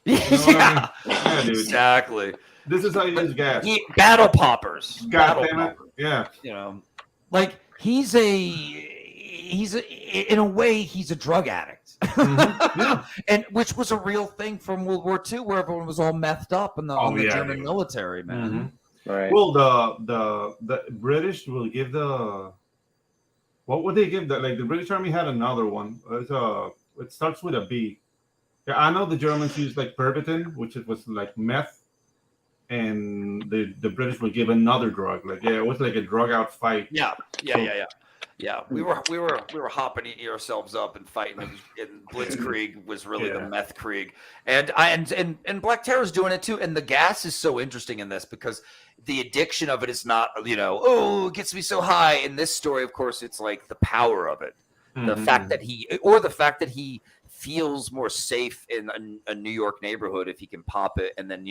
A: You know
C: Yeah,
A: yeah, dude.
C: exactly.
A: This is how you use gas.
C: Battle poppers.
A: God damn it. Yeah.
C: You know, like he's in a way he's a drug addict.
A: Mm-hmm. Yeah.
C: And which was a real thing from World War II, where everyone was all methed up in the German military, man.
A: Mm-hmm.
B: Right.
A: Well, the British will give what would they give? Like the British Army had another one. It starts with a B. Yeah, I know the Germans used like Pervitin, which was like meth, and the British would give another drug. Like it was like a drug out fight.
C: Yeah. We were hopping ourselves up and fighting, and Blitzkrieg was really the meth krieg, and Black Terror's doing it too. And the gas is so interesting in this because the addiction of it is not, it gets me so high. In this story, of course, it's like the power of it, the fact that he feels more safe in a New York neighborhood if he can pop it and then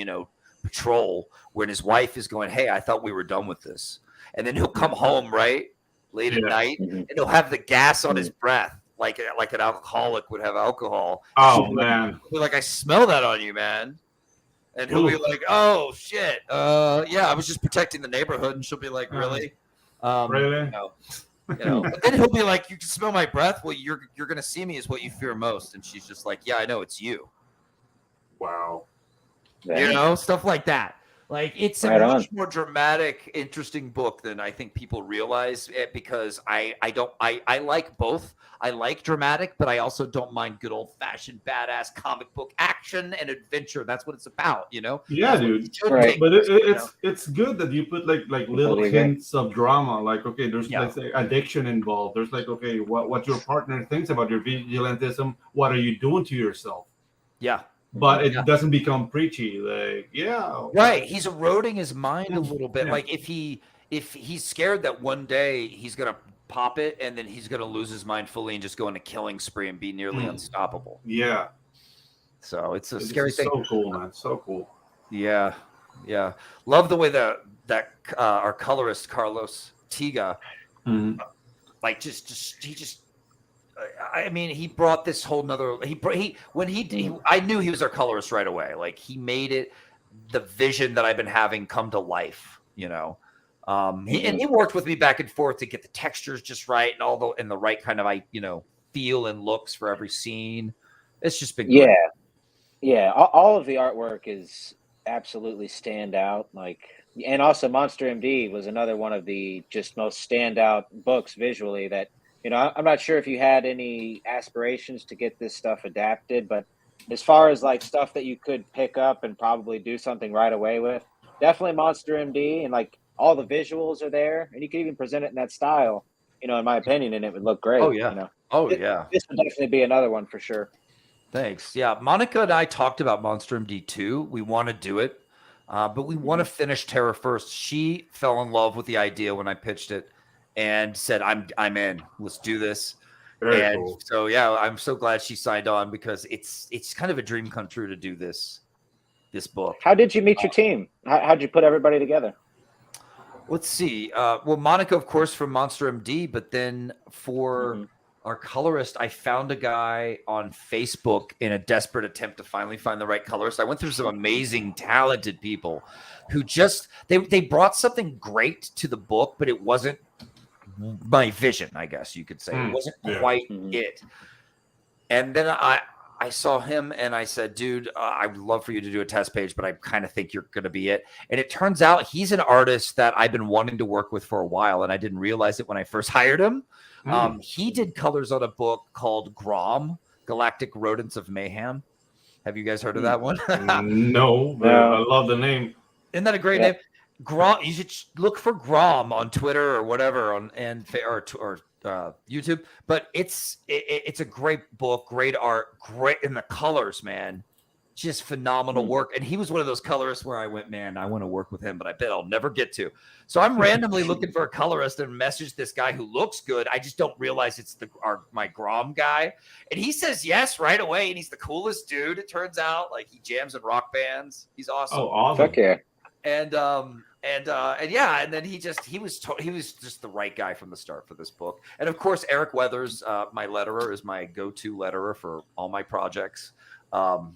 C: patrol when his wife is going, hey, I thought we were done with this, and then he'll come home late at night and he'll have the gas on his breath like an alcoholic would have alcohol.
A: Oh man,
C: he'll be like, I smell that on you, man. And he'll be like, oh shit, I was just protecting the neighborhood. And she'll be like, really?
A: Really?
C: But then he'll be like, you can smell my breath. Well, you're gonna see me as what you fear most. And she's just like, yeah, I know, it's you.
A: Wow.
C: Stuff like that. Like it's a much more dramatic, interesting book than I think people realize. Because I like both. I like dramatic, but I also don't mind good old fashioned badass comic book action and adventure. That's what it's about, Yeah,
A: that's dude. Right. But it's good that you put like little hints of drama. Like, okay, there's let's say addiction involved. There's like, okay, what your partner thinks about your vigilantism. What are you doing to yourself?
C: Yeah.
A: But it doesn't become preachy. Like,
C: right. He's eroding his mind a little bit. Like if he's scared that one day he's gonna pop it and then he's gonna lose his mind fully and just go on a killing spree and be nearly unstoppable.
A: Yeah.
C: So it's a scary thing.
A: So cool, man. So cool.
C: Yeah. Love the way that our colorist Carlos Tiga, he brought this whole nother. I knew he was our colorist right away. Like he made it the vision that I've been having come to life. And he worked with me back and forth to get the textures just right and the right kind of feel and looks for every scene. It's just been great.
B: Yeah. All of the artwork is absolutely stand out. And also Monster MD was another one of the just most standout books visually that. I'm not sure if you had any aspirations to get this stuff adapted, but as far as like stuff that you could pick up and probably do something right away with, definitely Monster MD, and like all the visuals are there, and you could even present it in that style, in my opinion, and it would look great.
C: Oh yeah. This
B: would definitely be another one for sure.
C: Thanks. Yeah, Monica and I talked about Monster MD too. We want to do it, but we want to finish Terror first. She fell in love with the idea when I pitched it. And said, I'm in. Let's do this.
A: Very cool.
C: So I'm so glad she signed on because it's kind of a dream come true to do this book.
B: How did you meet your team? How'd you put everybody together?
C: Let's see. Well, Monica, of course, from Monster MD, but then for our colorist, I found a guy on Facebook in a desperate attempt to finally find the right colorist. I went through some amazing, talented people who they brought something great to the book, but it wasn't my vision, I guess you could say. It wasn't quite it. And then I saw him and I said, dude, I would love for you to do a test page, but I kind of think you're going to be it. And it turns out he's an artist that I've been wanting to work with for a while, and I didn't realize it when I first hired him. He did colors on a book called Grom Galactic Rodents of Mayhem. Have you guys heard of that one?
A: No, but I love the name.
C: Isn't that a great name? Grom. You should look for Grom on Twitter or whatever or YouTube. But it's a great book, great art, great in the colors, man. Just phenomenal work. And he was one of those colorists where I went, man, I want to work with him, but I bet I'll never get to. So I'm randomly looking for a colorist and message this guy who looks good. I just don't realize it's my Grom guy. And he says yes right away. And he's the coolest dude. It turns out, like, he jams in rock bands. He's awesome.
A: Oh, awesome.
B: Fuck yeah.
C: And then he was just the right guy from the start for this book. And of course, Eric Weathers, my letterer, is my go-to letterer for all my projects.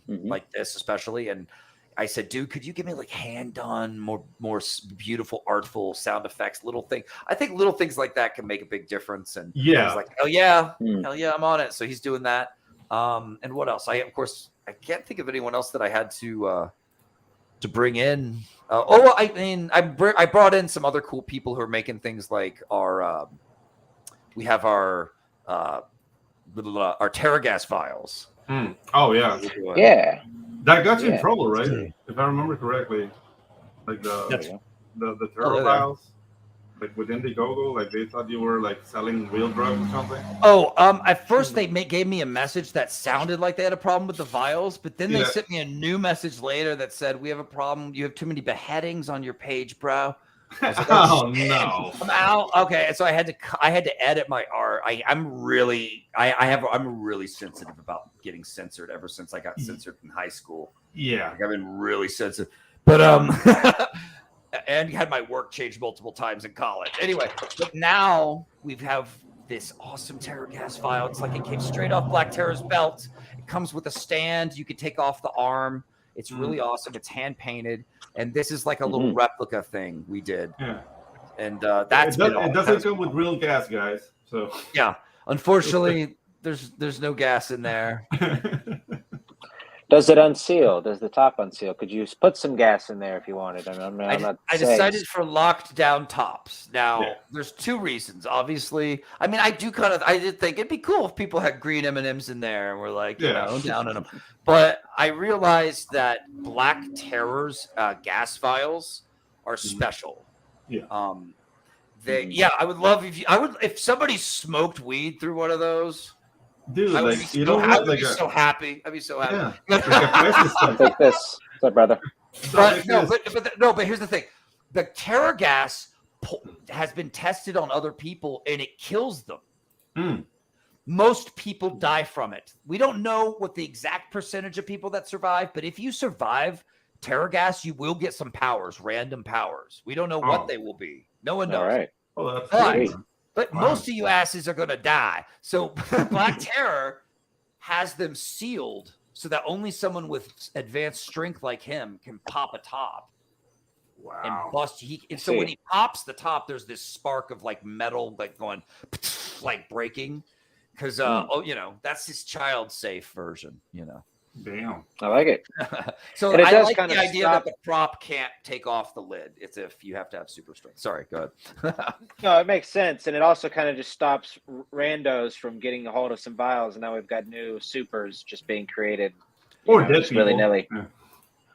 C: Like this especially, and I said, dude, could you give me like hand done, more beautiful, artful sound effects, little thing? I think little things like that can make a big difference. And I was like, hell yeah, I'm on it. So he's doing that. And what else? I can't think of anyone else that I had to bring in. I brought in some other cool people who are making things like we have our Terragas vials.
A: Oh yeah, that got you in trouble, right? If I remember correctly, like the Terra files, like with Indiegogo, like they thought you were like selling real drugs or something.
C: At first they gave me a message that sounded like they had a problem with the vials, but then they sent me a new message later that said, "We have a problem. You have too many beheadings on your page, bro." I was like,
A: oh no!
C: I'm out. Okay, so I had to edit my art. I'm really sensitive about getting censored ever since I got censored in high school.
A: Yeah,
C: like, I've been really sensitive. But and had my work changed multiple times in college. Anyway, but now we have this awesome Terragas file. It's like it came straight off Black Terror's belt. It comes with a stand. You can take off the arm. It's really awesome. It's hand painted, and this is like a little replica thing we did. Yeah, and it
A: doesn't come with real gas, guys. So
C: yeah, unfortunately, there's no gas in there.
B: Does it unseal? Does the top unseal? Could you put some gas in there if you wanted?
C: I decided for locked down tops. Now, there's two reasons. Obviously, I mean, I did think it'd be cool if people had green M&Ms in there and were like, down in them. But I realized that Black Terror's gas vials are special.
A: Yeah.
C: I would love if somebody smoked weed through one of those.
A: Dude,
C: I would be so happy. I'd be so happy.
B: Yeah. Take this, brother.
C: But here's the thing: the Terragas has been tested on other people, and it kills them. Most people die from it. We don't know what the exact percentage of people that survive, but if you survive Terragas, you will get some powers, random powers. We don't know what they will be. No one knows.
B: All right.
A: Oh, that's
C: But most of you asses are going to die. So Black Terror has them sealed so that only someone with advanced strength like him can pop a top.
A: Wow.
C: And bust. So when he pops the top, there's this spark of like metal, like going, like breaking. Because, that's his child safe version,
A: Damn.
B: I like it.
C: So I like the idea that the prop can't take off the lid. It's if you have to have super strength. Sorry, go ahead.
B: No, it makes sense. And it also kind of just stops randos from getting a hold of some vials. And now we've got new supers just being created.
A: Or dead people.
B: Willy-nilly.
A: Yeah.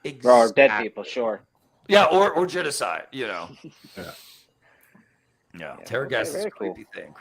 B: Exactly. Or dead people, sure.
C: Yeah, or genocide,
A: Yeah.
C: Yeah. Terragas is a creepy thing.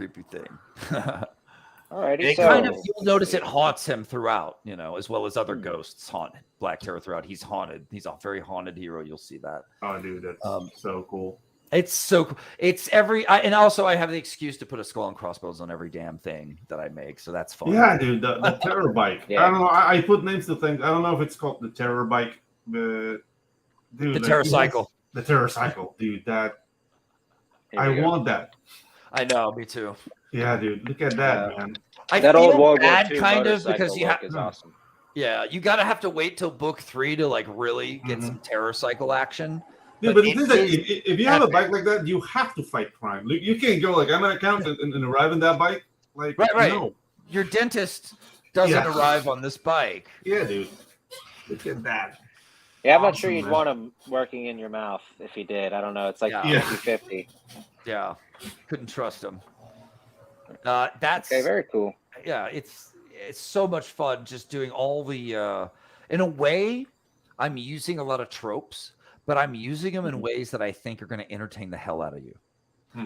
B: Alrighty,
C: you'll notice it haunts him throughout, as well as other ghosts haunt Black Terror throughout. He's haunted. He's a very haunted hero. You'll see that.
A: Oh, dude, that's so cool.
C: It's so cool. It's and also I have the excuse to put a skull and crossbones on every damn thing that I make, so that's fun.
A: Yeah, dude, the terror bike. I don't know. I put names to things. I don't know if it's called the terror bike, but dude,
C: the terror cycle.
A: The terror cycle, dude. I want that.
C: I know, me too.
A: Yeah, dude, look at that, man.
B: That old World War
C: II
B: kind
C: of because you
B: is awesome.
C: Yeah, you have to wait till book 3 to like really get some terror cycle action.
A: Dude, but if you have a bike like that, you have to fight crime. You can't go like I'm an accountant and arrive in that bike. Like
C: right.
A: No.
C: Your dentist doesn't arrive on this bike.
A: Yeah, dude. Look at that.
B: Yeah, I'm not sure you'd want him working in your mouth if he did. I don't know. It's like 50-50.
C: Yeah, couldn't trust him. That's
B: okay. Very cool.
C: Yeah, it's so much fun just doing all the. In a way, I'm using a lot of tropes, but I'm using them in ways that I think are going to entertain the hell out of you,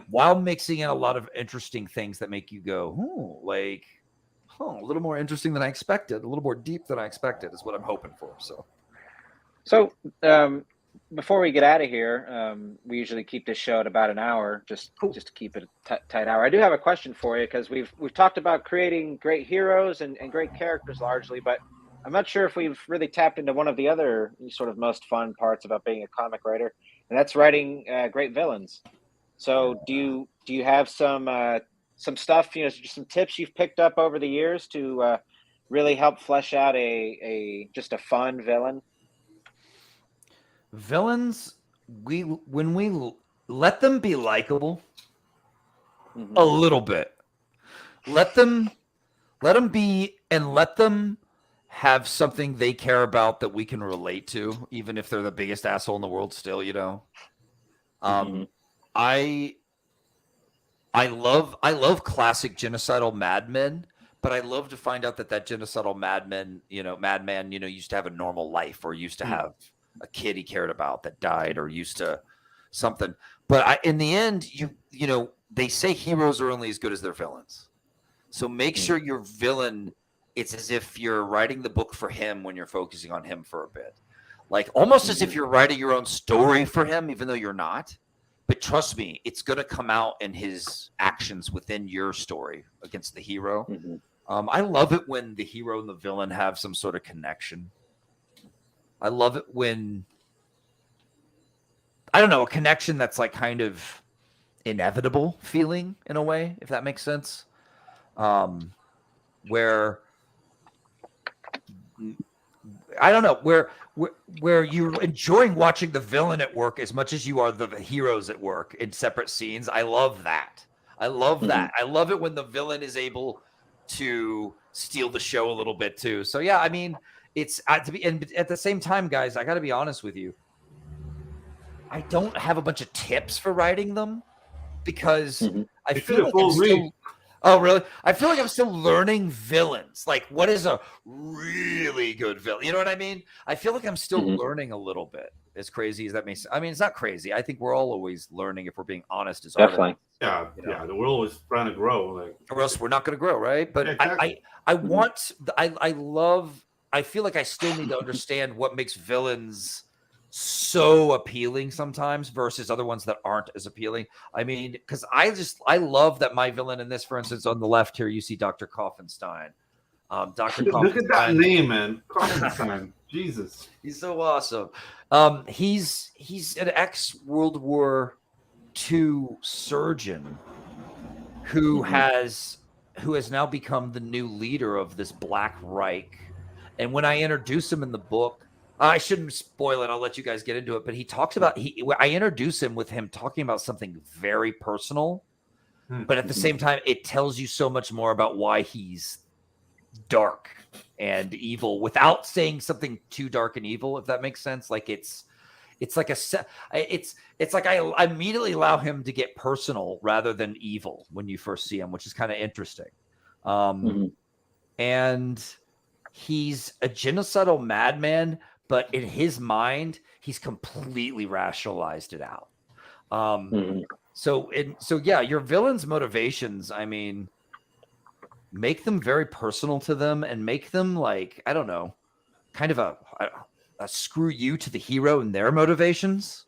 C: while mixing in a lot of interesting things that make you go, a little more interesting than I expected, a little more deep than I expected is what I'm hoping for.
B: So before we get out of here, we usually keep this show at about an hour, just to keep it a tight hour. I do have a question for you, because we've talked about creating great heroes and great characters largely, but I'm not sure if we've really tapped into one of the other sort of most fun parts about being a comic writer, and that's writing great villains. So do you have some stuff, just some tips you've picked up over the years to really help flesh out just a fun villain?
C: Villains, when we let them be likable a little bit, let them be, and let them have something they care about that we can relate to, even if they're the biggest asshole in the world still, I love classic genocidal madmen, but I love to find out that genocidal madman, used to have a normal life, or used to have a kid he cared about that died, or used to something. But in the end, they say heroes are only as good as their villains. So make sure your villain, it's as if you're writing the book for him when you're focusing on him for a bit. Like almost as if you're writing your own story for him, even though you're not. But trust me, it's going to come out in his actions within your story against the hero. I love it when the hero and the villain have some sort of connection. I love it when, I don't know, a connection that's like kind of inevitable feeling in a way, if that makes sense. Where I don't know, where you're enjoying watching the villain at work as much as you are the heroes at work in separate scenes. I love that. I love that. I love it when the villain is able to steal the show a little bit too. So yeah, I mean, it's and at the same time, guys, I got to be honest with you. I don't have a bunch of tips for writing them, because I feel like I'm still. Oh, really? I feel like I'm still learning villains. Like, what is a really good villain? You know what I mean? I feel like I'm still learning a little bit. As crazy as that may sound. I mean, it's not crazy. I think we're all always learning, if we're being honest as
B: Definitely.
A: artists. Yeah, the world is trying to grow.
C: Or else we're not going to grow, right? But exactly. I feel like I still need to understand what makes villains so appealing sometimes versus other ones that aren't as appealing. I mean, because I love that my villain in this, for instance, on the left here, you see Dr. Kaufenstein. Dr. Kaufenstein.
A: Look at that name, man. Kaufenstein. Jesus.
C: He's so awesome. He's an ex-World War II surgeon who has now become the new leader of this Black Reich. And when I introduce him in the book, I shouldn't spoil it. I'll let you guys get into it. But he talks about I introduce him with him talking about something very personal, but at the same time, it tells you so much more about why he's dark and evil without saying something too dark and evil. If that makes sense, like it's like I immediately allow him to get personal rather than evil when you first see him, which is kind of interesting. And he's a genocidal madman, but in his mind, he's completely rationalized it out. So yeah, your villain's motivations, I mean, make them very personal to them and make them like, I don't know, kind of a screw you to the hero and their motivations.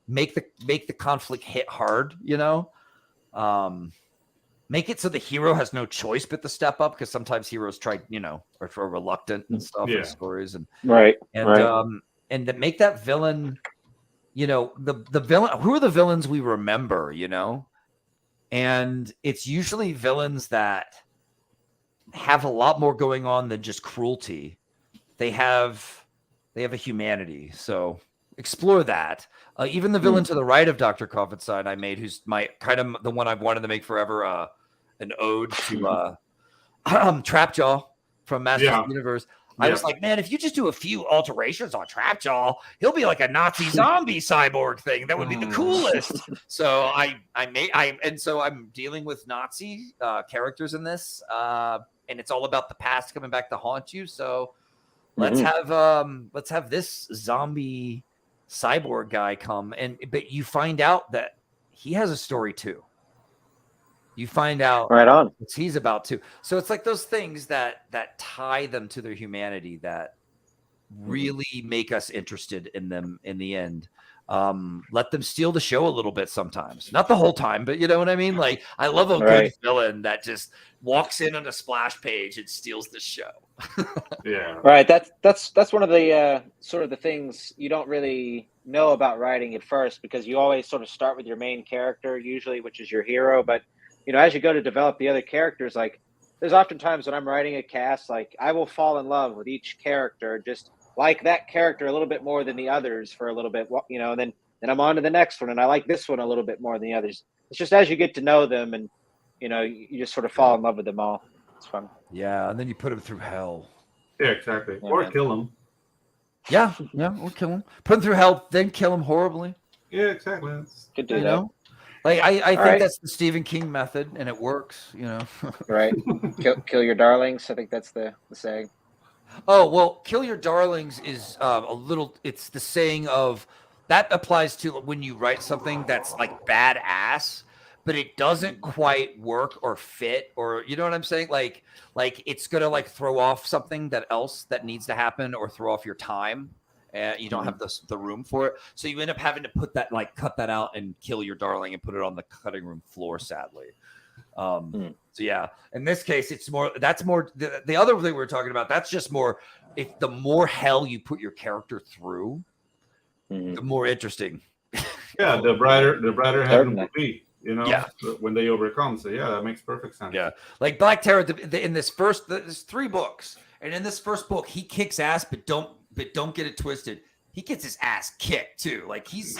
C: Make the conflict hit hard, Make it so the hero has no choice but to step up, because sometimes heroes try, are reluctant and stuff in stories, and and to make that villain, the villain. Who are the villains we remember, And it's usually villains that have a lot more going on than just cruelty. They have a humanity. So explore that. Even the villain to the right of Dr. Kaufenstein I made, who's my kind of the one I've wanted to make forever. An ode to Trapjaw from Masters of the Universe. I was like, man, if you just do a few alterations on Trapjaw, he'll be like a Nazi zombie cyborg thing. That would be the coolest. So so I'm dealing with Nazi characters in this, and it's all about the past coming back to haunt you. So let's have this zombie cyborg guy come, but you find out that he has a story too. You find out
B: right on
C: what he's about to. So it's like those things that tie them to their humanity that really make us interested in them in the end. Let them steal the show a little bit sometimes, not the whole time, but you know what I mean? Like, I love a good villain that just walks in on a splash page and steals the show.
A: Yeah.
B: Right. That's one of the sort of the things you don't really know about writing at first, because you always sort of start with your main character usually, which is your hero. But, you know, as you go to develop the other characters, like there's often times when I'm writing a cast, like I will fall in love with each character, just like that character a little bit more than the others for a little bit, you know, and then I'm on to the next one, and I like this one a little bit more than the others. It's just as you get to know them, and you know, you just sort of fall in love with them all. It's fun.
C: Yeah, and then you put them through hell.
A: Yeah, exactly.
B: Yeah,
A: or
B: man.
A: kill them.
C: Yeah, or kill them. Put them through hell, then kill them horribly.
A: Yeah, exactly.
B: Could do that.
C: Like I think
B: right.
C: that's the Stephen King method, and it works. You know,
B: right? Kill your darlings. I think that's the saying.
C: Oh, well, kill your darlings is a little, it's the saying of, that applies to when you write something that's like badass, but it doesn't quite work or fit, or you know what I'm saying? Like it's going to like throw off something that needs to happen, or throw off your time. And you don't have the room for it. So you end up having to put that, like cut that out and kill your darling and put it on the cutting room floor, sadly. So yeah, in this case, it's more, that's more the other thing we were talking about. That's just more, if the more hell you put your character through, the more interesting.
A: Yeah, the brighter heaven will be, you know, when they overcome. So yeah, that makes perfect sense.
C: Yeah, like Black Terror in this first, there's 3 books, and in this first book, he kicks ass, but don't get it twisted. He gets his ass kicked too. Like he's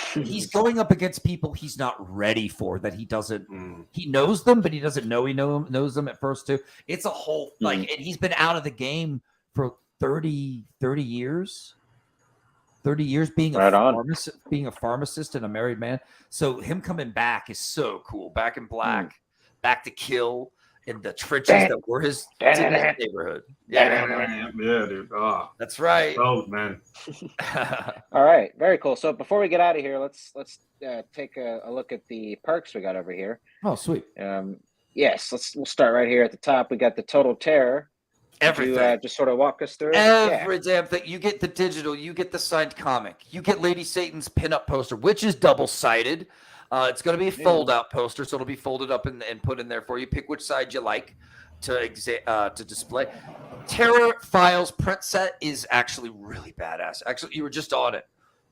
C: going up against people he's not ready for, that he doesn't, he knows them, but he doesn't know he knows them at first too. It's a whole, like, and he's been out of the game for 30 years. 30 years being a pharmacist and a married man. So him coming back is so cool. Back in black, back to kill in the trenches that were his neighborhood.
A: Yeah, dude. Oh,
C: that's right.
A: Oh man.
B: All right, very cool. So before we get out of here, let's take a look at the perks we got over here.
C: Oh, sweet.
B: Yes, we'll start right here at the top. We got the Total Terror.
C: Everything.
B: Just sort of walk us through
C: every damn thing. You get the digital, you get the signed comic, you get Lady Satan's pinup poster, which is double-sided. It's going to be a fold-out poster, so it'll be folded up and put in there for you. Pick which side you like to display. Terror Files print set is actually really badass. Actually, you were just on it.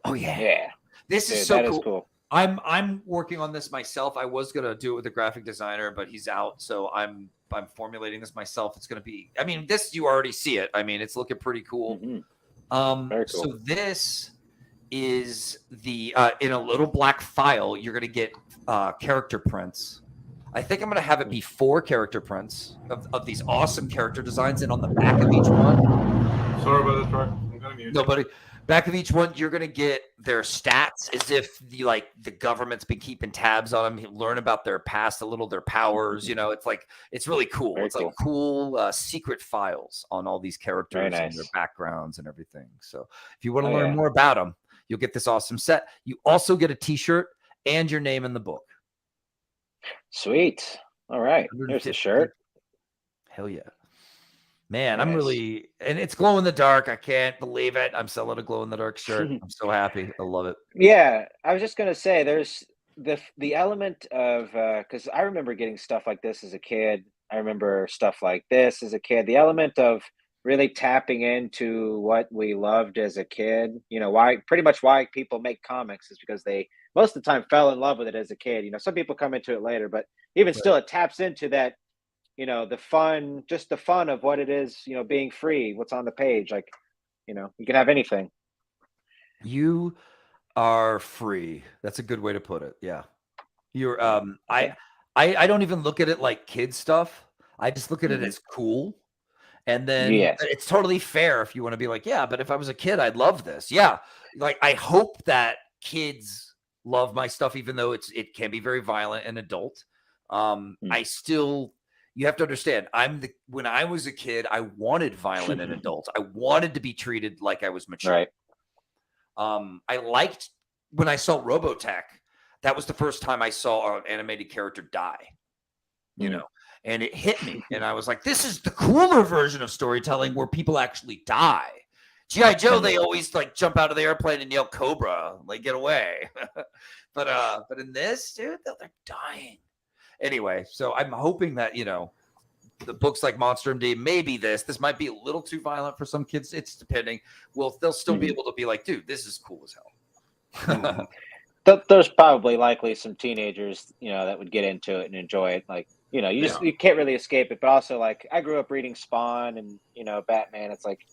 C: Oh yeah. This is so cool. I'm working on this myself. I was gonna do it with a graphic designer, but he's out, so I'm formulating this myself. It's gonna be, I mean, this, you already see it. I mean, it's looking pretty cool.
B: Very cool.
C: So this is the in a little black file. You're gonna get character prints. I think I'm gonna have it be 4 character prints of these awesome character designs, and on the back of each one.
A: Sorry about this, Troy. I'm gonna mute.
C: Nobody. Back of each one, you're going to get their stats, as if the government's been keeping tabs on them. You learn about their past a little, their powers. You know, it's really cool. It's like cool secret files on all these characters and their backgrounds and everything. So if you want to learn more about them, you'll get this awesome set. You also get a T-shirt and your name in the book.
B: Sweet. All right. Here's the shirt.
C: Hell yeah. Man, I'm really, and it's glow in the dark. I can't believe it. I'm selling a glow in the dark shirt. I'm so happy. I love it.
B: Yeah, I was just gonna say, there's the element of because I remember getting stuff like this as a kid. I remember stuff like this as a kid. The element of really tapping into what we loved as a kid. You know, why people make comics is because they most of the time fell in love with it as a kid. You know, some people come into it later, but even still, it taps into that. You know, the fun of what it is, you know, being free, what's on the page. Like, you know, you can have anything.
C: You are free. That's a good way to put it. Yeah. You're, I don't even look at it like kid stuff. I just look at it as cool. And then it's totally fair if you want to be like, yeah, but if I was a kid, I'd love this. Yeah. Like, I hope that kids love my stuff, even though it can be very violent and adult. I still, you have to understand, when I was a kid, I wanted violent in adults. I wanted to be treated like I was mature.
B: Right.
C: I liked when I saw Robotech. That was the first time I saw an animated character die, you know, and it hit me. And I was like, this is the cooler version of storytelling where people actually die. G.I. Joe, they always like jump out of the airplane and yell Cobra, like get away. but in this, dude, they're dying. Anyway, so I'm hoping that, you know, the books like Monster MD, maybe this might be a little too violent for some kids. It's depending. Well, they'll still be able to be like, dude, this is cool as hell.
B: There's probably likely some teenagers, you know, that would get into it and enjoy it. Like, you know, you can't really escape it. But also, like, I grew up reading Spawn and, you know, Batman. It's like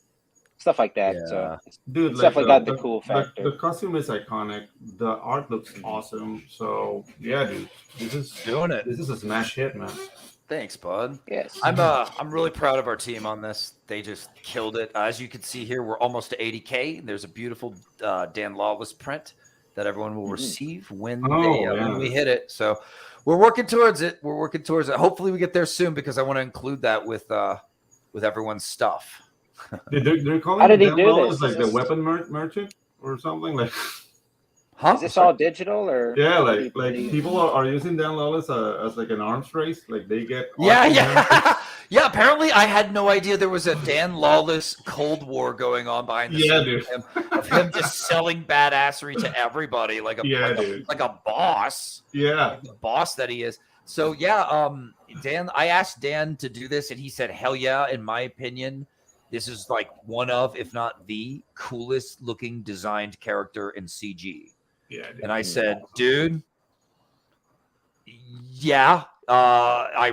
B: stuff like that.
C: Yeah.
B: So
A: Dude,
B: it's definitely got the cool factor.
A: The costume is iconic. The art looks awesome. So yeah, dude, this is
C: doing it.
A: This is a smash hit, man.
C: Thanks, bud.
B: Yes.
C: I'm really proud of our team on this. They just killed it. As you can see here, we're almost to 80K. There's a beautiful Dan Lawless print that everyone will receive when we hit it. So we're working towards it. Hopefully we get there soon because I want to include that with everyone's stuff.
A: They're calling
B: How did he
A: Dan
B: do
A: Lawless
B: this?
A: like the weapon merchant or something like.
C: Huh?
B: Is this all digital or?
A: Yeah, like people are using Dan Lawless as like an arms race. Like they get.
C: Yeah. Apparently, I had no idea there was a Dan Lawless Cold War going on behind the scenes of him just selling badassery to everybody like a boss.
A: Yeah,
C: like the boss that he is. So yeah, Dan. I asked Dan to do this, and he said, "Hell yeah!" In my opinion, this is like one of, if not the coolest looking designed character in CG.
A: Yeah, dude.
C: And I said, dude, yeah, I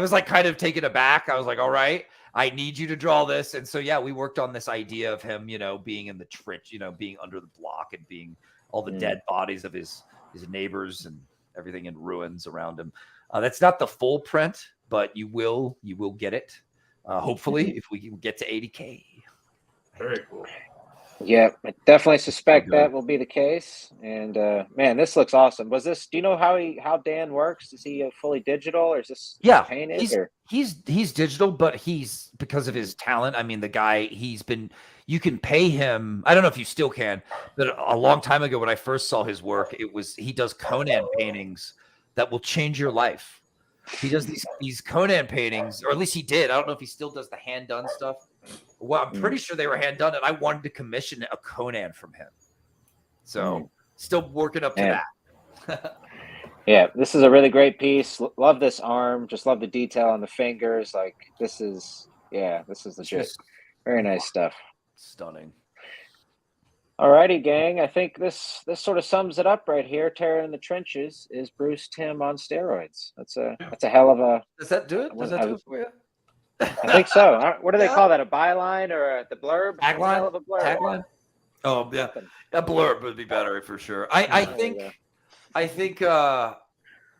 C: was like kind of taken aback. I was like, all right, I need you to draw this. And so, yeah, we worked on this idea of him, you know, being in the trench, you know, being under the block and being all the dead bodies of his neighbors and everything in ruins around him. That's not the full print, but you will get it. Hopefully, if we can get to 80K.
A: Very cool.
B: Yeah, I definitely suspect that will be the case. And man, this looks awesome. Do you know how Dan works? Is he fully digital or is this painted?
C: He's digital, but he's, because of his talent. I mean, the guy, you can pay him. I don't know if you still can, but a long time ago when I first saw his work, he does Conan paintings that will change your life. He does these Conan paintings, or at least he did. I don't know if he still does the hand done stuff. Well, I'm pretty sure they were hand done, and I wanted to commission a Conan from him. So still working up to that.
B: Yeah, this is a really great piece. Love this arm. Just love the detail on the fingers. Like this is legit. Very nice stuff.
C: Stunning.
B: Alrighty, gang. I think this sort of sums it up right here. Terror in the Trenches is Bruce Timm on steroids. That's a hell of a.
C: Does that do it? Does that do it for you?
B: I think so. What do they call that? A byline or the blurb?
C: Tagline?
B: Of a blurb.
C: Tagline? Oh yeah, a blurb would be better for sure. I think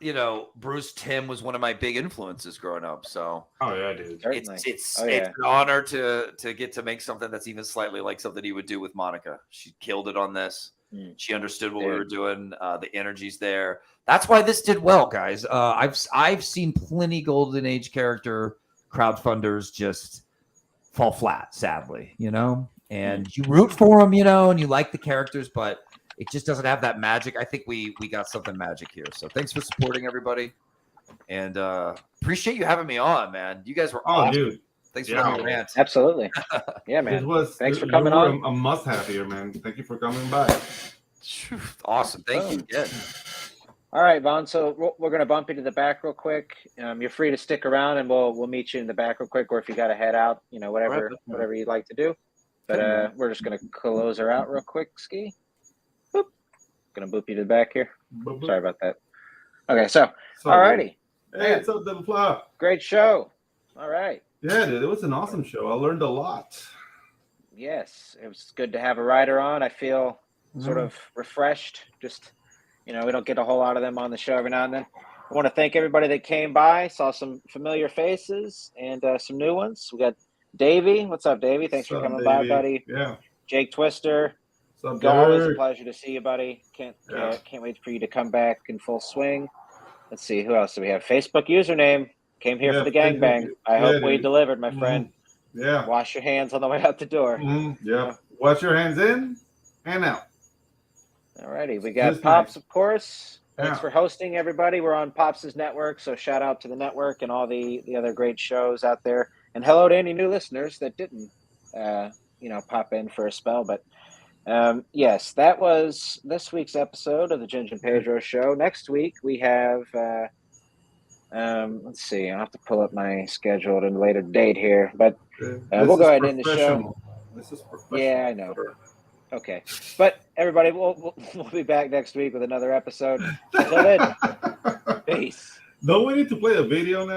C: you know, Bruce Timm was one of my big influences growing up. So
A: dude,
C: it's an honor to get to make something that's even slightly like something he would do with Monica. She killed it on this. She understood what we were doing. The energy's there. That's why this did well, guys. I've seen plenty Golden Age character crowdfunders just fall flat, sadly, you know, and you root for them, you know, and you like the characters, but it just doesn't have that magic. I think we got something magic here. So thanks for supporting everybody, and appreciate you having me on, man. You guys were awesome. Dude. Thanks for letting me rant.
B: Absolutely. Yeah, man. Thanks for coming on.
A: A must-have here, man. Thank you for coming by.
C: Awesome. Thank you again.
B: All right, Vaughn. So we're going to bump you to the back real quick. You're free to stick around, and we'll meet you in the back real quick, or if you got to head out, you know, whatever you'd like to do. But we're just going to close her out real quick, Ski. Boop. Going to boop you to the back here. Boop. Sorry about that. Okay, so all righty.
A: Hey, what's up, Devil Flower?
B: Great show. All right.
A: Yeah, dude, it was an awesome show. I learned a lot.
B: Yes, it was good to have a writer on. I feel sort of refreshed. Just, you know, we don't get a whole lot of them on the show every now and then. I want to thank everybody that came by, saw some familiar faces and some new ones. We got Davey. What's up, Davey? Thanks for coming by, buddy.
A: Yeah.
B: Jake Twister.
A: What's up,
B: always a pleasure to see you, buddy. Can't wait for you to come back in full swing. Let's see, who else do we have? Facebook username. Came here for the gangbang. I hope we delivered, my friend.
A: Yeah.
B: Wash your hands on the way out the door.
A: Yeah. Wash your hands in and out.
B: All righty. We got Pops, of course. Thanks
A: Yeah.
B: for hosting, everybody. We're on Pops' network, so shout out to the network and all the other great shows out there. And hello to any new listeners that didn't, pop in for a spell. But yes, that was this week's episode of the Ginge and Pedro Show. Next week we have, let's see, I'll have to pull up my schedule at a later date here. But we'll go ahead and end the show.
A: This is professional.
B: Yeah, I know. Okay, but everybody, we'll be back next week with another episode. Until then, peace.
A: Don't we need to play a video now?